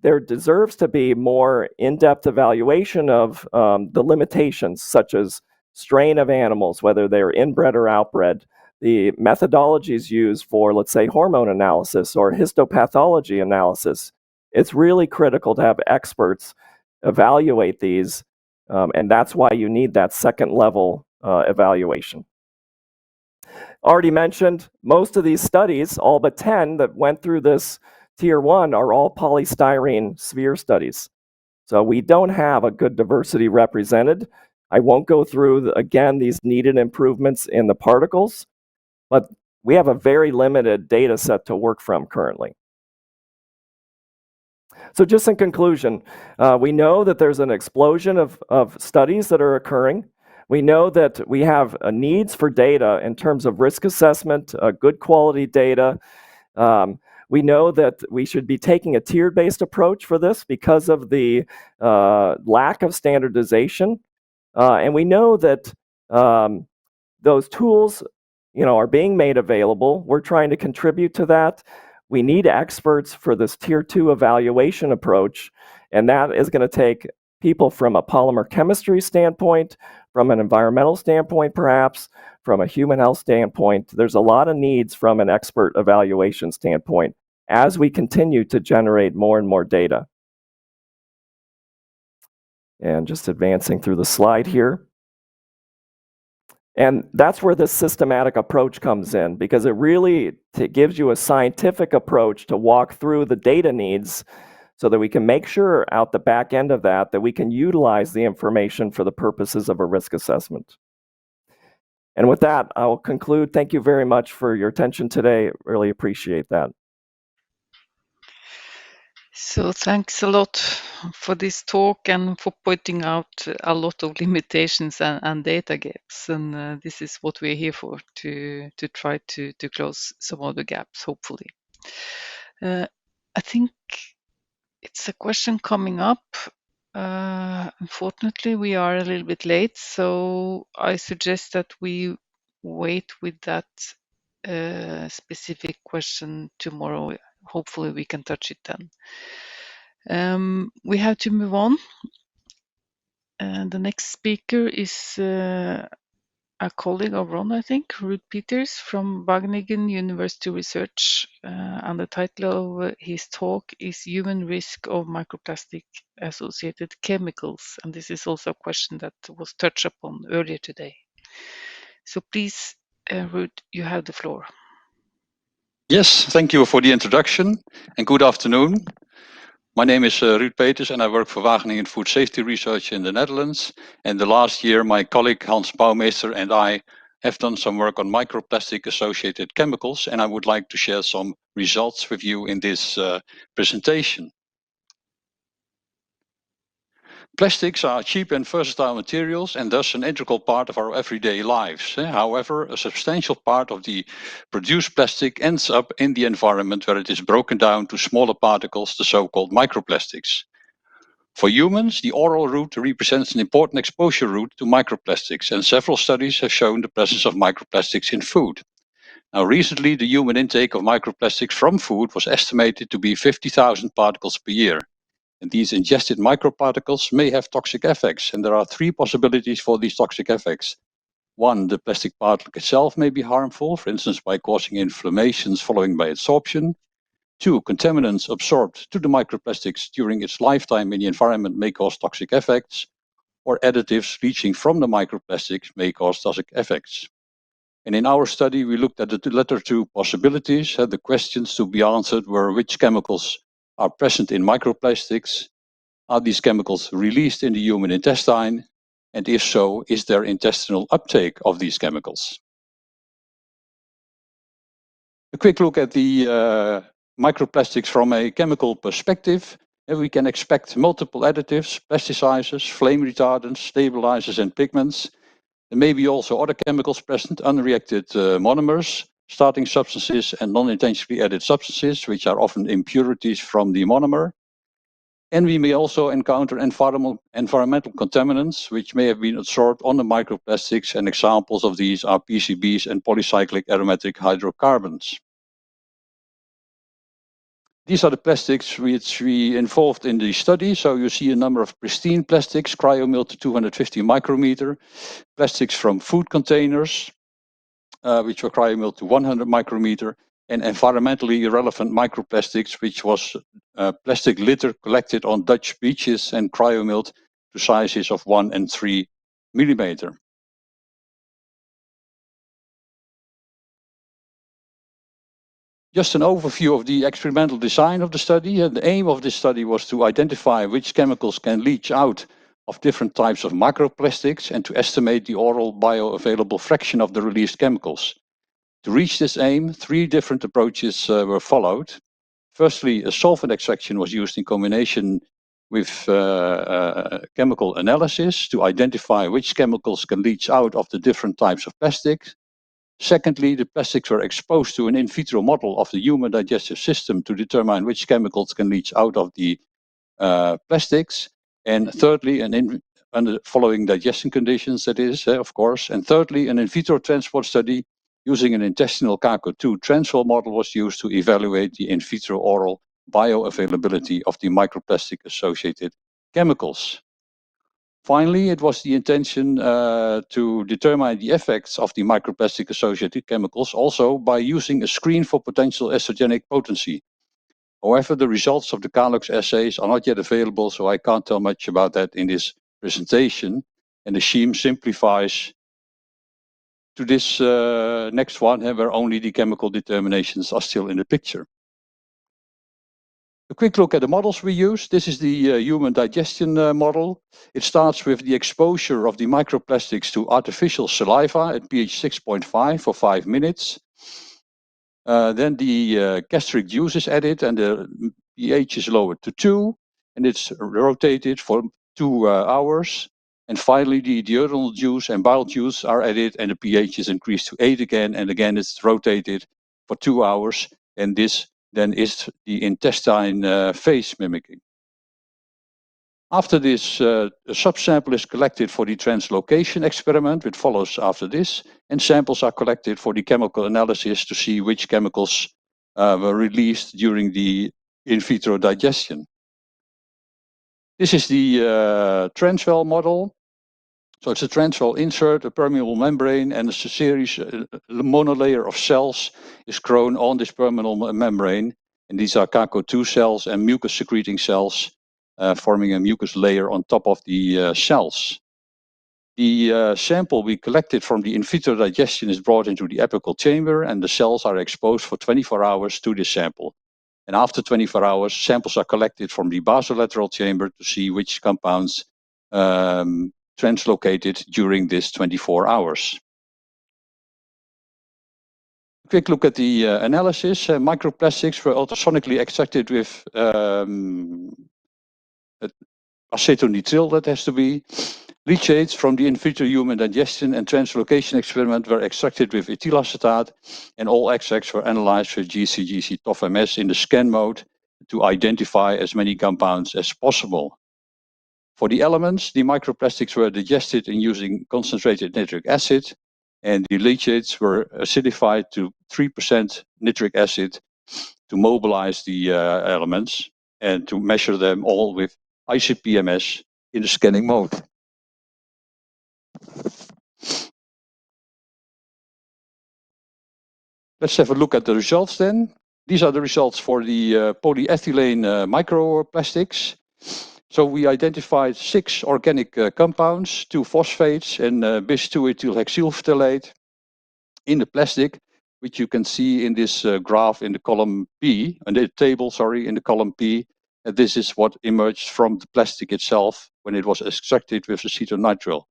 there deserves to be more in-depth evaluation of the limitations, such as strain of animals, whether they're inbred or outbred, the methodologies used for, let's say, hormone analysis or histopathology analysis. It's really critical to have experts evaluate these, and that's why you need that second level evaluation. Already mentioned, most of these studies, all but 10 that went through this tier 1, are all polystyrene sphere studies. So we don't have a good diversity represented. I won't go through, again, these needed improvements in the particles, but we have a very limited data set to work from currently. So just in conclusion, we know that there's an explosion of studies that are occurring. We know that we have needs for data in terms of risk assessment, good quality data. We know that we should be taking a tiered-based approach for this because of the lack of standardization. And we know that those tools, are being made available. We're trying to contribute to that. We need experts for this tier 2 evaluation approach, and that is going to take people from a polymer chemistry standpoint, from an environmental standpoint, perhaps, from a human health standpoint. There's a lot of needs from an expert evaluation standpoint as we continue to generate more and more data. And just advancing through the slide here. And that's where this systematic approach comes in, because it really gives you a scientific approach to walk through the data needs so that we can make sure out the back end of that we can utilize the information for the purposes of a risk assessment. And with that, I'll conclude. Thank you very much for your attention today. Really appreciate that. So thanks a lot for this talk and for pointing out a lot of limitations and data gaps. And this is what we're here for, to try to close some of the gaps, hopefully. I think it's a question coming up. Unfortunately, we are a little bit late, so I suggest that we wait with that specific question tomorrow. Hopefully, we can touch it then. We have to move on. And the next speaker is a colleague of Ron, I think, Ruud Peters from Wageningen University Research. And the title of his talk is Human Risk of Microplastic Associated Chemicals. And this is also a question that was touched upon earlier today. So please, Ruud, you have the floor. Yes, thank you for the introduction and good afternoon. My name is Ruud Peters and I work for Wageningen Food Safety Research in the Netherlands. And the last year, my colleague Hans Bouwmeester and I have done some work on microplastic associated chemicals, and I would like to share some results with you in this presentation. Plastics are cheap and versatile materials and thus an integral part of our everyday lives. However, a substantial part of the produced plastic ends up in the environment where it is broken down to smaller particles, the so-called microplastics. For humans, the oral route represents an important exposure route to microplastics, and several studies have shown the presence of microplastics in food. Now, recently, the human intake of microplastics from food was estimated to be 50,000 particles per year. And these ingested microparticles may have toxic effects, and there are three possibilities for these toxic effects. One, the plastic particle itself may be harmful, for instance by causing inflammations following by absorption. Two, contaminants absorbed to the microplastics during its lifetime in the environment may cause toxic effects, or additives reaching from the microplastics may cause toxic effects. And in our study, we looked at the latter two possibilities. The questions to be answered were which chemicals are present in microplastics? Are these chemicals released in the human intestine? And if so, is there intestinal uptake of these chemicals? A quick look at the microplastics from a chemical perspective. We can expect multiple additives, plasticizers, flame retardants, stabilizers, and pigments. There may be also other chemicals present, unreacted monomers, starting substances, and non-intentionally added substances, which are often impurities from the monomer. And we may also encounter environmental contaminants, which may have been absorbed on the microplastics, and examples of these are PCBs and polycyclic aromatic hydrocarbons. These are the plastics which we involved in the study. So you see a number of pristine plastics, cryomilled to 250 micrometer, plastics from food containers, which were cryomilled to 100 micrometer, and environmentally irrelevant microplastics, which was plastic litter collected on Dutch beaches and cryomilled to sizes of 1 and 3 millimeter. Just an overview of the experimental design of the study. The aim of this study was to identify which chemicals can leach out of different types of microplastics and to estimate the oral bioavailable fraction of the released chemicals. To reach this aim, three different approaches were followed. Firstly, a solvent extraction was used in combination with chemical analysis to identify which chemicals can leach out of the different types of plastics. Secondly, the plastics were exposed to an in vitro model of the human digestive system to determine which chemicals can leach out of the plastics. And thirdly, under following digestion conditions, that is, of course. And thirdly, an in vitro transport study using an intestinal CACO2 Trenchville model was used to evaluate the in vitro oral bioavailability of the microplastic associated chemicals. Finally, it was the intention to determine the effects of the microplastic-associated chemicals also by using a screen for potential estrogenic potency. However, the results of the Carlox assays are not yet available, so I can't tell much about that in this presentation. And the scheme simplifies to this next one, where only the chemical determinations are still in the picture. A quick look at the models we use. This is the human digestion model. It starts with the exposure of the microplastics to artificial saliva at pH 6.5 for 5 minutes. Then the gastric juice is added and the pH is lowered to 2, and it's rotated for 2 hours. And finally, the diurnal juice and bile juice are added and the pH is increased to 8 again, and again it's rotated for 2 hours, and this then is the intestine phase mimicking. After this, a subsample is collected for the translocation experiment, which follows after this, and samples are collected for the chemical analysis to see which chemicals were released during the in vitro digestion. This is the Trenchville model. So it's a Trenchville insert, a permeable membrane, and a series, monolayer of cells is grown on this permeable membrane. And these are CACO2 cells and mucus secreting cells, forming a mucus layer on top of the cells. The sample we collected from the in vitro digestion is brought into the apical chamber, and the cells are exposed for 24 hours to this sample. And after 24 hours, samples are collected from the basolateral chamber to see which compounds translocated during this 24 hours. Quick look at the analysis. Microplastics were ultrasonically extracted with acetonitrile, that has to be. Leachates from the in vitro human digestion and translocation experiment were extracted with ethyl acetate, and all extracts were analyzed with GC-TOF-MS in the scan mode to identify as many compounds as possible. For the elements, the microplastics were digested in using concentrated nitric acid, and the leachates were acidified to 3% nitric acid to mobilize the elements and to measure them all with ICP-MS in the scanning mode. Let's have a look at the results then. These are the results for the polyethylene microplastics. So we identified 6 organic compounds, 2 phosphates and bis-2-ethylhexylphthalate in the plastic, which you can see in this graph in the column P, and the table, sorry, in the column P. This is what emerged from the plastic itself when it was extracted with acetonitrile.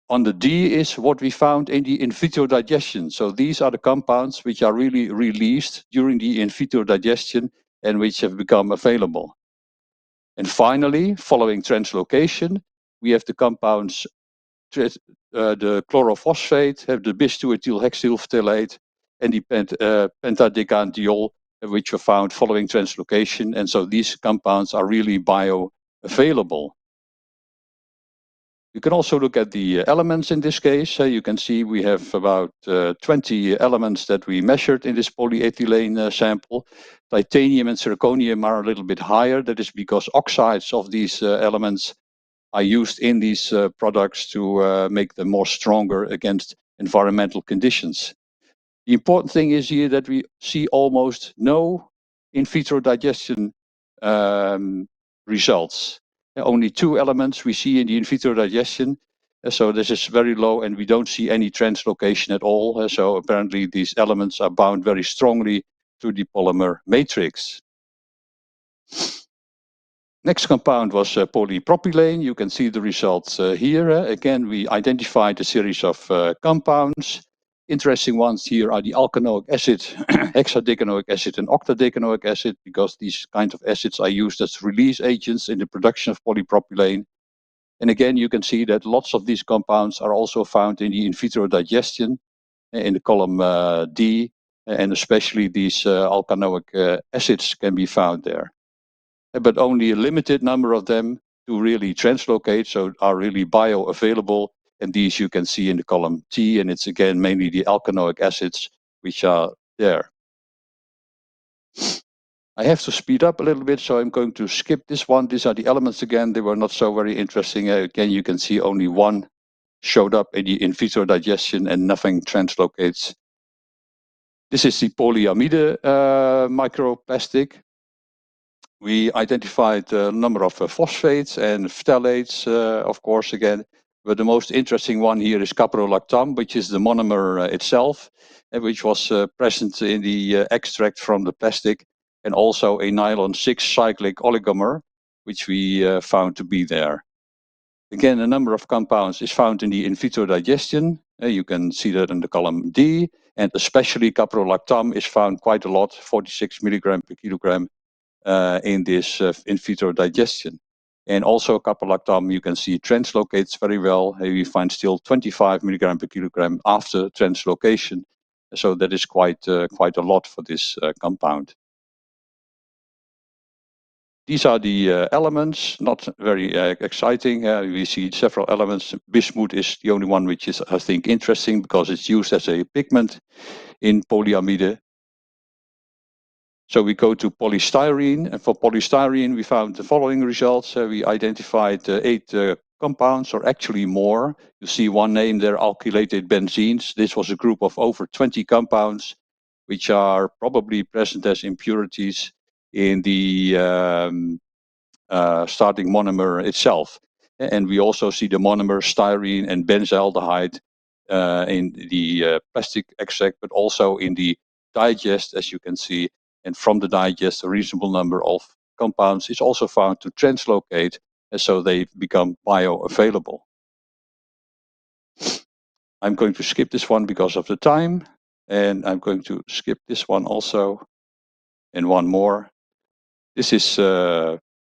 On the D is what we found in the in vitro digestion. So these are the compounds which are really released during the in vitro digestion and which have become available. And finally, following translocation, we have the compounds, the chlorophosphate, have the bis-2-ethylhexylphthalate, and the pentadecandiol, which were found following translocation. And so these compounds are really bioavailable. You can also look at the elements in this case. You can see we have about 20 elements that we measured in this polyethylene sample. Titanium and zirconium are a little bit higher. That is because oxides of these elements are used in these products to make them more stronger against environmental conditions. The important thing is here that we see almost no in vitro digestion results. Only 2 elements we see in the in vitro digestion. So this is very low, and we don't see any translocation at all. So apparently these elements are bound very strongly to the polymer matrix. Next compound was polypropylene. You can see the results here. Again, we identified a series of compounds. Interesting ones here are the alkanoic acid, hexadecanoic acid, and octadecanoic acid, because these kinds of acids are used as release agents in the production of polypropylene. And again, you can see that lots of these compounds are also found in the in vitro digestion in the column D, and especially these alkanoic acids can be found there. But only a limited number of them to really translocate, so are really bioavailable. And these you can see in the column T, and it's again mainly the alkanoic acids which are there. I have to speed up a little bit, so I'm going to skip this one. These are the elements again. They were not so very interesting. Again, you can see only one showed up in the in vitro digestion and nothing translocates. This is the polyamide microplastic. We identified a number of phosphates and phthalates, of course, again. But the most interesting one here is caprolactam, which is the monomer itself, which was present in the extract from the plastic, and also a nylon 6 cyclic oligomer, which we found to be there. Again, a number of compounds is found in the in vitro digestion. You can see that in the column D, and especially caprolactam is found quite a lot, 46 milligram per kilogram in this in vitro digestion. And also caprolactam, you can see translocates very well. We find still 25 milligram per kilogram after translocation. So that is quite a lot for this compound. These are the elements, not very exciting. We see several elements. Bismuth is the only one which is, I think, interesting because it's used as a pigment in polyamide. So we go to polystyrene, and for polystyrene we found the following results. We identified 8 compounds, or actually more. You see one name there, alkylated benzenes. This was a group of over 20 compounds, which are probably present as impurities in the starting monomer itself. And we also see the monomer styrene and benzaldehyde in the plastic extract, but also in the digest, as you can see. And from the digest, a reasonable number of compounds is also found to translocate, and so they become bioavailable. I'm going to skip this one because of the time, and I'm going to skip this one also, and one more. This is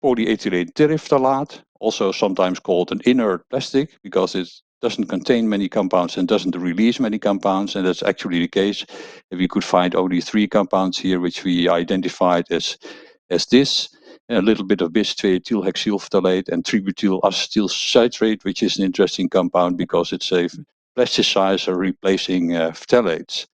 polyethylene terephthalate, also sometimes called an inert plastic, because it doesn't contain many compounds and doesn't release many compounds, and that's actually the case. We could find only 3 compounds here, which we identified as this, a little bit of bis-2-ethyl hexylphthalate and tributyl acetyl citrate, which is an interesting compound because it's a plasticizer replacing phthalates.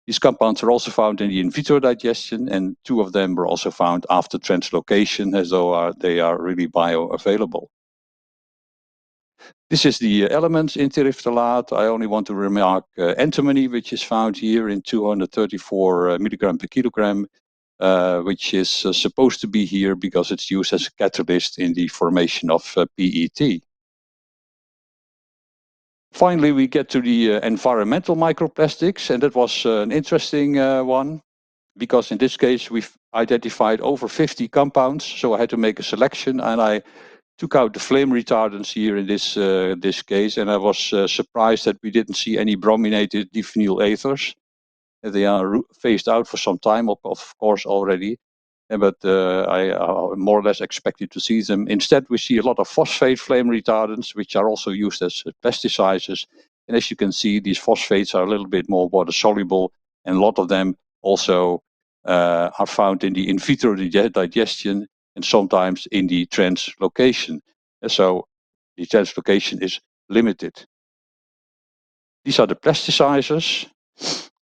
These compounds are also found in the in vitro digestion, and 2 of them were also found after translocation, as though they are really bioavailable. This is the elements in terephthalate. I only want to remark antimony, which is found here in 234 milligram per kilogram, which is supposed to be here because it's used as a catalyst in the formation of PET. Finally, we get to the environmental microplastics, and that was an interesting one, because in this case we've identified over 50 compounds, so I had to make a selection, and I took out the flame retardants here in this case, and I was surprised that we didn't see any brominated diphenyl ethers. They are phased out for some time, of course, already, but I more or less expected to see them. Instead, we see a lot of phosphate flame retardants, which are also used as plasticizers. And as you can see, these phosphates are a little bit more water soluble, and a lot of them also are found in the in vitro digestion and sometimes in the translocation. And so the translocation is limited. These are the plasticizers.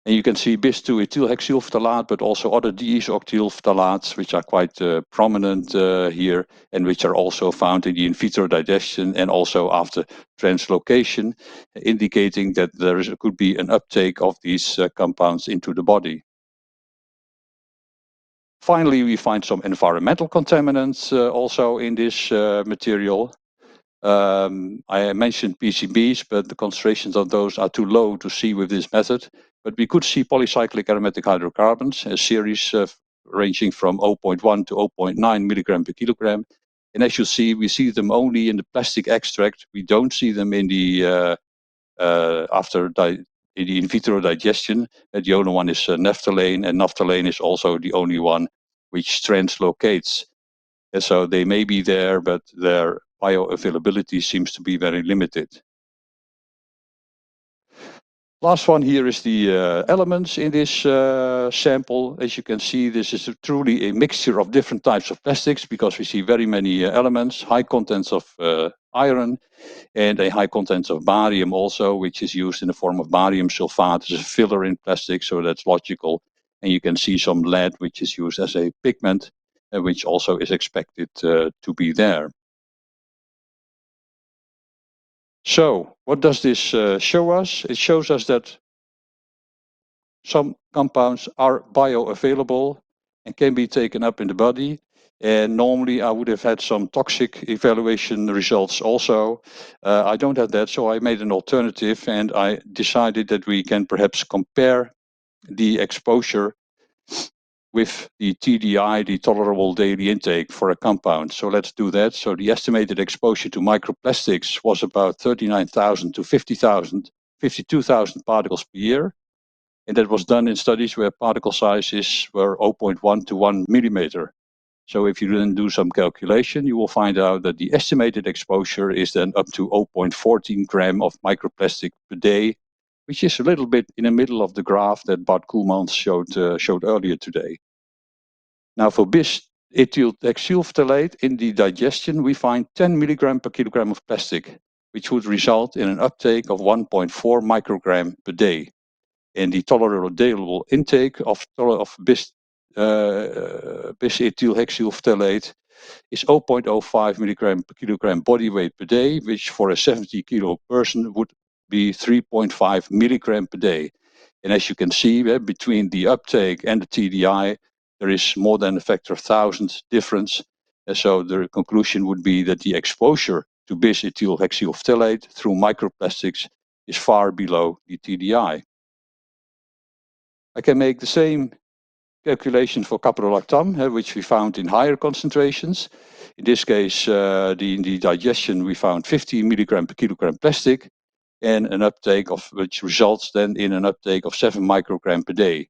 And you can see bis-2-ethyl hexylphthalate, but also other diisooctyl phthalates, which are quite prominent here, and which are also found in the in vitro digestion and also after translocation, indicating that there could be an uptake of these compounds into the body. Finally, we find some environmental contaminants also in this material. I mentioned PCBs, but the concentrations of those are too low to see with this method. But we could see polycyclic aromatic hydrocarbons, a series ranging from 0.1 to 0.9 milligram per kilogram. And as you see, we see them only in the plastic extract. We don't see them in the in the in vitro digestion. The only one is naphthalene, and naphthalene is also the only one which translocates. And so they may be there, but their bioavailability seems to be very limited. Last one here is the elements in this sample. As you can see, this is truly a mixture of different types of plastics, because we see very many elements, high contents of iron, and a high contents of barium also, which is used in the form of barium sulfate as a filler in plastic, so that's logical. And you can see some lead, which is used as a pigment, which also is expected to be there. So what does this show us? It shows us that some compounds are bioavailable and can be taken up in the body. And normally I would have had some toxic evaluation results also. I don't have that, so I made an alternative, and I decided that we can perhaps compare the exposure with the TDI, the tolerable daily intake for a compound. So let's do that. So the estimated exposure to microplastics was about 39,000 to 52,000 particles per year. And that was done in studies where particle sizes were 0.1 to 1 millimeter. So if you then do some calculation, you will find out that the estimated exposure is then up to 0.14 gram of microplastic per day, which is a little bit in the middle of the graph that Bart Koolmans showed earlier today. Now for bis-ethyl hexyl phthalate in the digestion, we find 10 milligram per kilogram of plastic, which would result in an uptake of 1.4 microgram per day. And the tolerable intake of bis-ethyl hexyl phthalate is 0.05 milligram per kilogram body weight per day, which for a 70 kilo person would be 3.5 milligram per day. And as you can see, between the uptake and the TDI, there is more than a factor of 1,000 difference. And so the conclusion would be that the exposure to bis-ethyl hexyl phthalate through microplastics is far below the TDI. I can make the same calculation for caprolactam, which we found in higher concentrations. In this case, in the digestion, we found 50 milligram per kilogram plastic, and an uptake of which results then in an uptake of 7 microgram per day.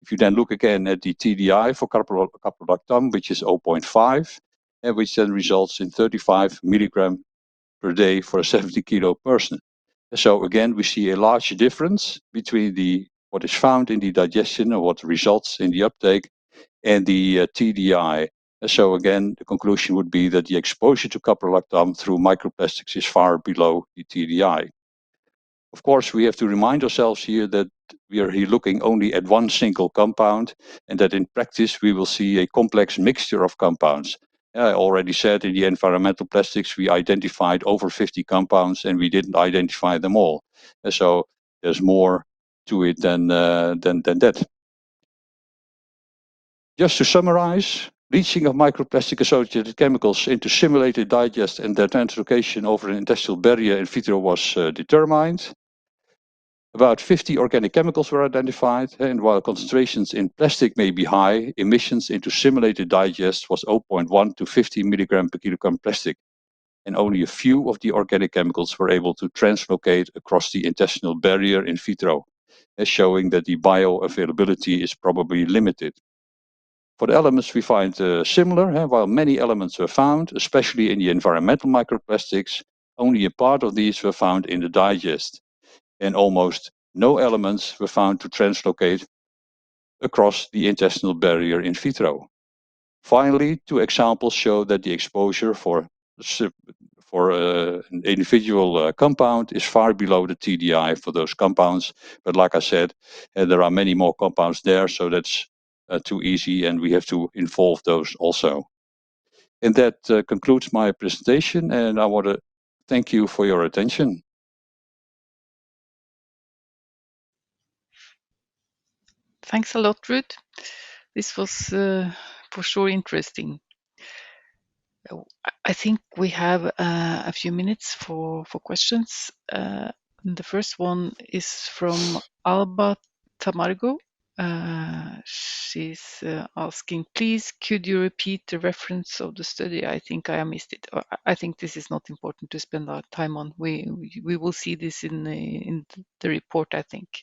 If you then look again at the TDI for caprolactam, which is 0.5, and which then results in 35 milligram per day for a 70 kilo person. So again, we see a large difference between what is found in the digestion or what results in the uptake and the TDI. So again, the conclusion would be that the exposure to caprolactam through microplastics is far below the TDI. Of course, we have to remind ourselves here that we are here looking only at one single compound, and that in practice we will see a complex mixture of compounds. I already said in the environmental plastics we identified over 50 compounds, and we didn't identify them all. So there's more to it than that. Just to summarize, leaching of microplastic associated chemicals into simulated digest and their translocation over an intestinal barrier in vitro was determined. About 50 organic chemicals were identified, and while concentrations in plastic may be high, emissions into simulated digest was 0.1 to 50 milligram per kilogram plastic, and only a few of the organic chemicals were able to translocate across the intestinal barrier in vitro, showing that the bioavailability is probably limited. For the elements we find similar, while many elements were found, especially in the environmental microplastics, only a part of these were found in the digest, and almost no elements were found to translocate across the intestinal barrier in vitro. Finally, 2 examples show that the exposure for an individual compound is far below the TDI for those compounds. But like I said, there are many more compounds there, so that's too easy, and we have to involve those also. And that concludes my presentation, and I want to thank you for your attention. Thanks a lot, Ruud. This was for sure interesting. I think we have a few minutes for questions. The first one is from Alba Tamargo. She's asking, please, could you repeat the reference of the study? I think I missed it. I think this is not important to spend our time on. We will see this in the report, I think.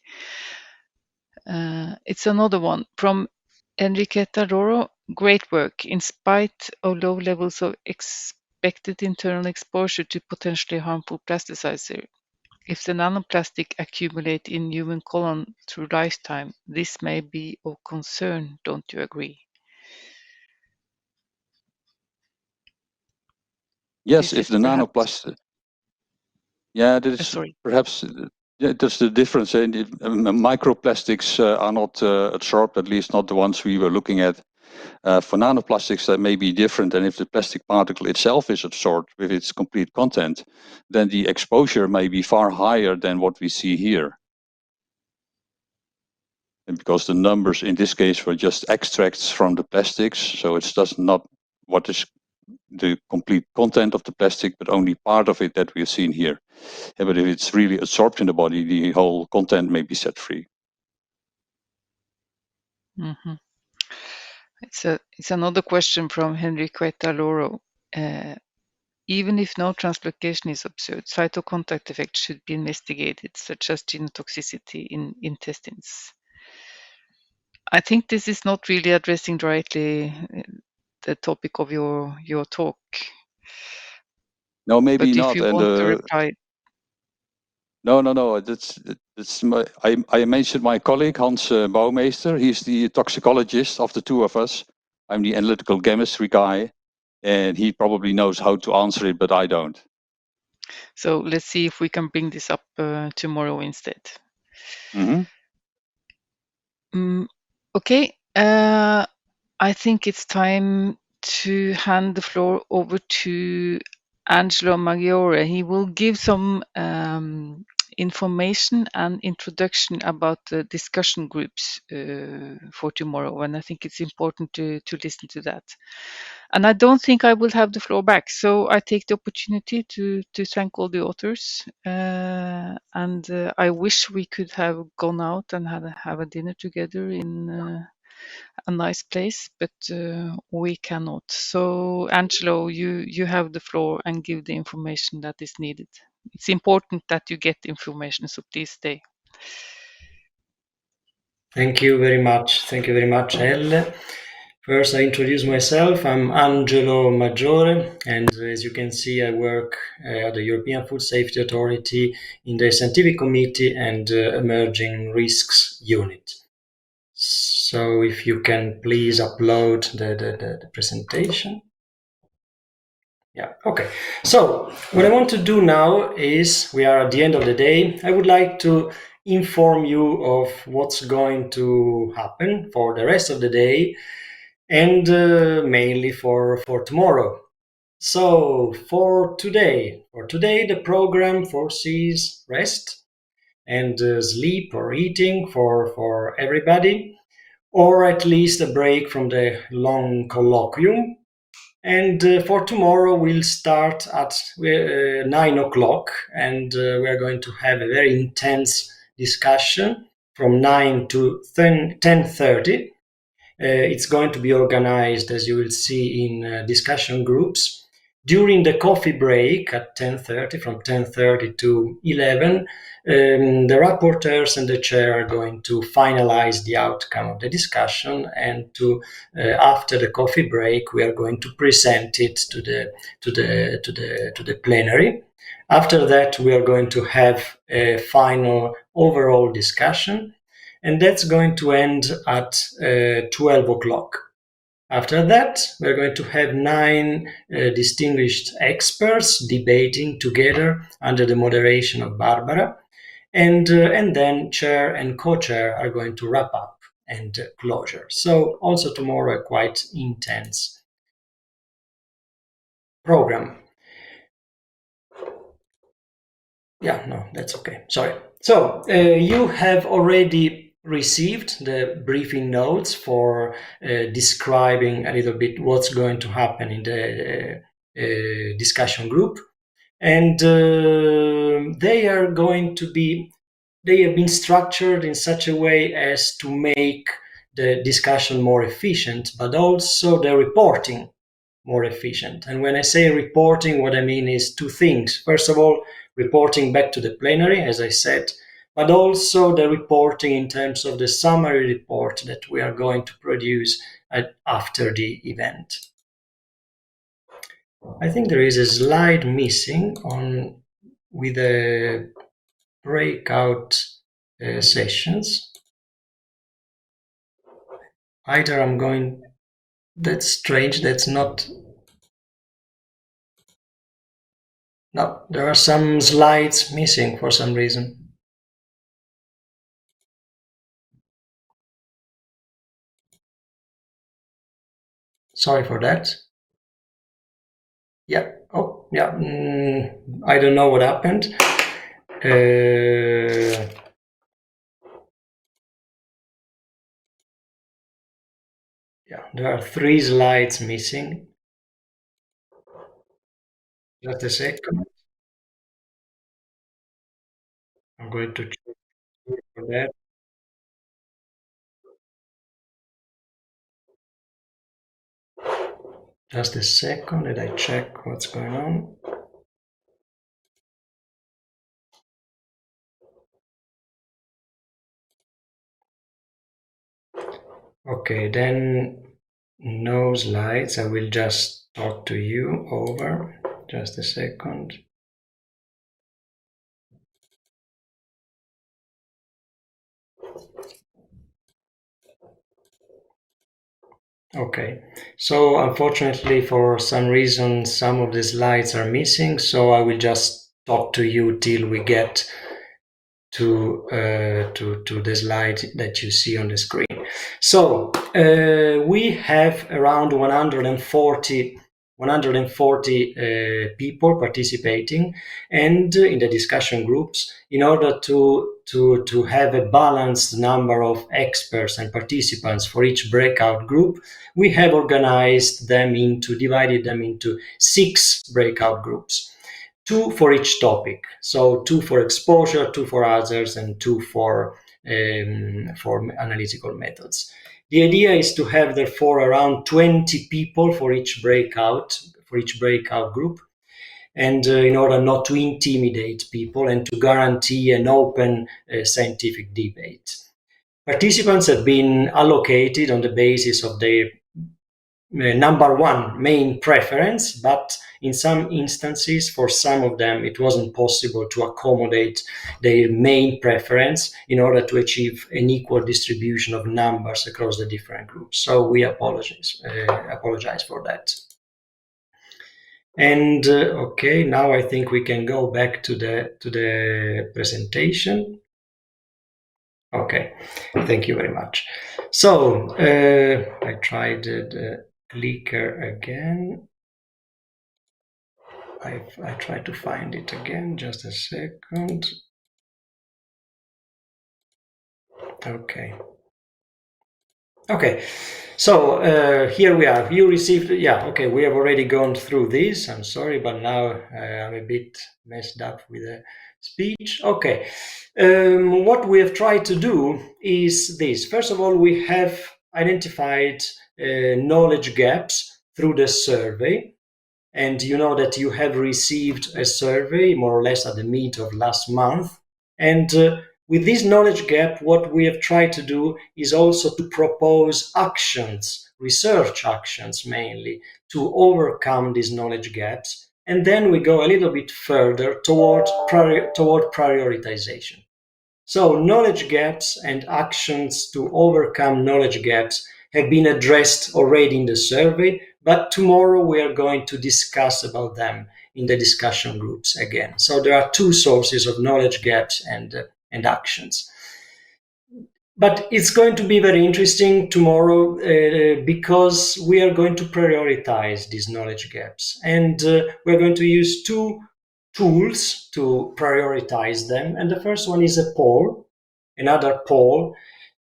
It's another one from Enriqueta Roro. Great work. In spite of low levels of expected internal exposure to potentially harmful plasticizer, if the nanoplastic accumulate in human colon through lifetime, this may be of concern. Don't you agree? Yes, if the nanoplastic. Yeah, that is sorry. perhaps Yeah, that's the difference. Microplastics are not absorbed, at least not the ones we were looking at. For nanoplastics, that may be different, and if the plastic particle itself is absorbed with its complete content, then the exposure may be far higher than what we see here. And because the numbers in this case were just extracts from the plastics, so it's just not what is the complete content of the plastic, but only part of it that we've seen here. Yeah, but if it's really absorbed in the body, the whole content may be set free. Mm-hmm. It's another question from Henriqueta Loro. Even if no translocation is observed, cytocontact effects should be investigated, such as genotoxicity in intestines. I think this is not really addressing directly the topic of your talk. No, maybe but not. If you And want to reply. No. That's my. I mentioned my colleague Hans Bouwmeester. He's the toxicologist of the two of us. I'm the analytical chemistry guy, and he probably knows how to answer it, but I don't. So let's see if we can bring this up tomorrow instead. Okay. I think it's time to hand the floor over to Angelo Maggiore. He will give some information and introduction about the discussion groups for tomorrow, and I think it's important to listen to that. And I don't think I will have the floor back, so I take the opportunity to thank all the authors, and I wish we could have gone out and have a dinner together in a nice place, but we cannot. So Angelo, you have the floor and give the information that is needed. It's important that you get information, so please stay. Thank you very much. Thank you very much, Elle. First, I introduce myself. I'm Angelo Maggiore, and as you can see, I work at the European Food Safety Authority in the Scientific Committee and Emerging Risks Unit. So if you can please upload the presentation. Yeah, okay. So what I want to do now is, we are at the end of the day, I would like to inform you of what's going to happen for the rest of the day, and mainly for tomorrow. So for today, the program foresees rest and sleep or eating for everybody, or at least a break from the long colloquium. And for tomorrow, we'll start at 9 o'clock, and we're going to have a very intense discussion from 9 to 10:30. It's going to be organized, as you will see, in discussion groups. During the coffee break at 10:30, from 10:30 to 11, the rapporteurs and the chair are going to finalize the outcome of the discussion, and after the coffee break, we are going to present it to the plenary. After that, we are going to have a final overall discussion, and that's going to end at 12 o'clock. After that, we're going to have 9 distinguished experts debating together under the moderation of Barbara, and then chair and co-chair are going to wrap up and closure. So also tomorrow a quite intense program. Yeah, no, that's okay. Sorry. So you have already received the briefing notes for describing a little bit what's going to happen in the discussion group, and they have been structured in such a way as to make the discussion more efficient, but also the reporting more efficient. And when I say reporting, what I mean is 2 things. First of all, reporting back to the plenary, as I said, but also the reporting in terms of the summary report that we are going to produce after the event. I think there is a slide missing with the breakout sessions. That's strange, that's not. No, there are some slides missing for some reason. Sorry for that. Yeah. Oh, yeah. I don't know what happened. Yeah, there are 3 slides missing. Just a second. I'm going to check for that. Just a second, and I check what's going on. Okay, then no slides. I will just talk to you over. Just a second. Okay, so unfortunately, for some reason, some of the slides are missing, so I will just talk to you till we get to the slide that you see on the screen. So we have around 140 people participating and in the discussion groups. In order to have a balanced number of experts and participants for each breakout group, we have divided them into 6 breakout groups. 2 for each topic. So 2 for exposure, 2 for others, and 2 for analytical methods. The idea is to have therefore around 20 people for each breakout group, and in order not to intimidate people and to guarantee an open scientific debate. Participants have been allocated on the basis of their number 1 main preference, but in some instances, for some of them, it wasn't possible to accommodate their main preference in order to achieve an equal distribution of numbers across the different groups. So we apologize for that. And okay, now I think we can go back to the presentation. Okay, thank you very much. So I tried the clicker again. I try to find it again, just a second. Okay, so here we are. You received, we have already gone through this. I'm sorry, but now I'm a bit messed up with the speech. Okay, what we have tried to do is this. First of all, we have identified knowledge gaps through the survey. And you know that you have received a survey more or less at the mid of last month. And with this knowledge gap, what we have tried to do is also to propose actions, research actions mainly, to overcome these knowledge gaps. And then we go a little bit further toward prioritization. So knowledge gaps and actions to overcome knowledge gaps have been addressed already in the survey, but tomorrow we are going to discuss about them in the discussion groups again. So there are 2 sources of knowledge gaps and actions. But it's going to be very interesting tomorrow because we are going to prioritize these knowledge gaps. And we're going to use 2 tools to prioritize them. And the first one is a poll, another poll.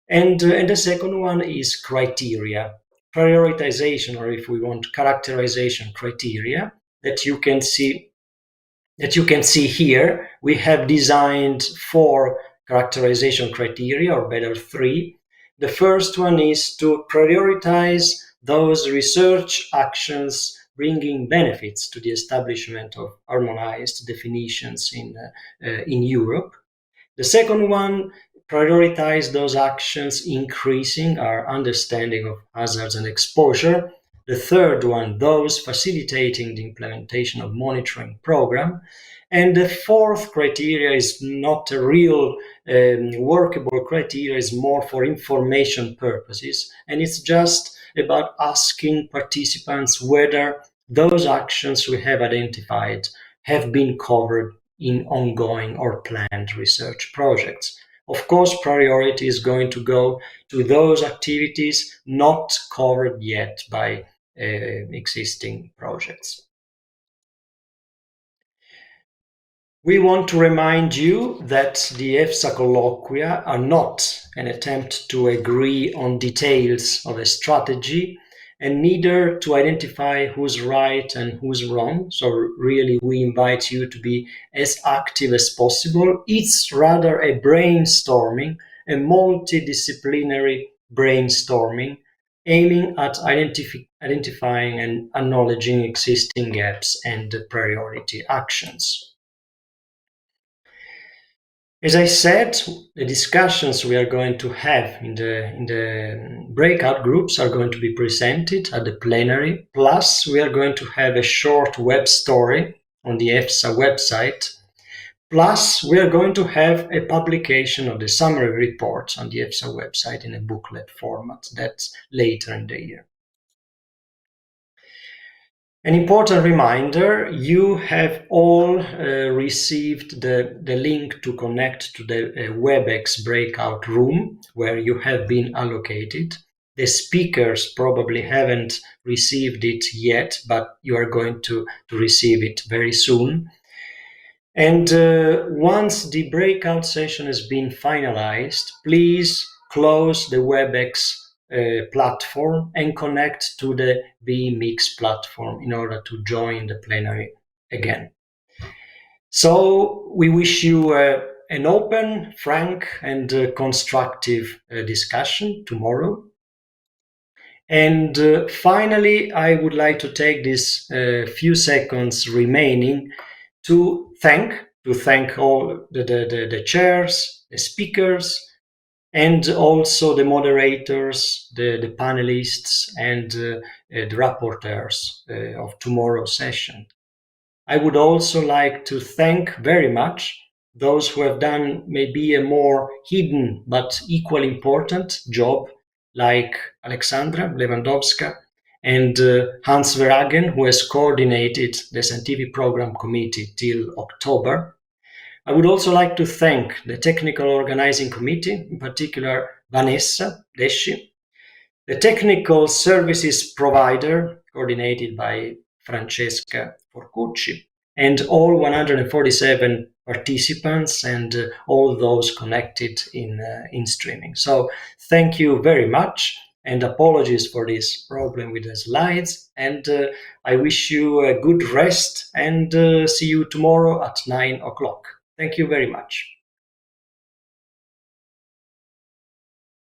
And the second one is criteria, prioritization, or if we want, characterization criteria that you can see here. We have designed 4 characterization criteria, or better 3. The first one is to prioritize those research actions bringing benefits to the establishment of harmonized definitions in Europe. The second one, prioritize those actions increasing our understanding of hazards and exposure. The third one, those facilitating the implementation of monitoring program. And the fourth criteria is not a real workable criteria, it's more for information purposes. And it's just about asking participants whether those actions we have identified have been covered in ongoing or planned research projects. Of course, priority is going to go to those activities not covered yet by existing projects. We want to remind you that the EFSA colloquia are not an attempt to agree on details of a strategy, and neither to identify who's right and who's wrong. So really, we invite you to be as active as possible. It's rather a brainstorming, a multidisciplinary brainstorming, aiming at identifying and acknowledging existing gaps and priority actions. As I said, the discussions we are going to have in the breakout groups are going to be presented at the plenary. Plus, we are going to have a short web story on the EFSA website. Plus, we are going to have a publication of the summary report on the EFSA website in a booklet format. That's later in the year. An important reminder, you have all received the link to connect to the WebEx breakout room where you have been allocated. The speakers probably haven't received it yet, but you are going to receive it very soon. And once the breakout session has been finalized, please close the WebEx platform and connect to the vMix platform in order to join the plenary again. So we wish you an open, frank, and constructive discussion tomorrow. And finally, I would like to take this few seconds remaining to thank all the chairs, the speakers, and also the moderators, the panelists, and the rapporteurs of tomorrow's session. I would also like to thank very much those who have done maybe a more hidden but equally important job, like Alexandra Lewandowska and Hans Verhagen, who has coordinated the Scientific Program Committee till October. I would also like to thank the Technical Organizing Committee, in particular Vanessa Desci, the Technical Services Provider, coordinated by Francesca Forcucci, and all 147 participants and all those connected in streaming. So thank you very much, and apologies for this problem with the slides, and I wish you a good rest and see you tomorrow at 9 o'clock. Thank you very much.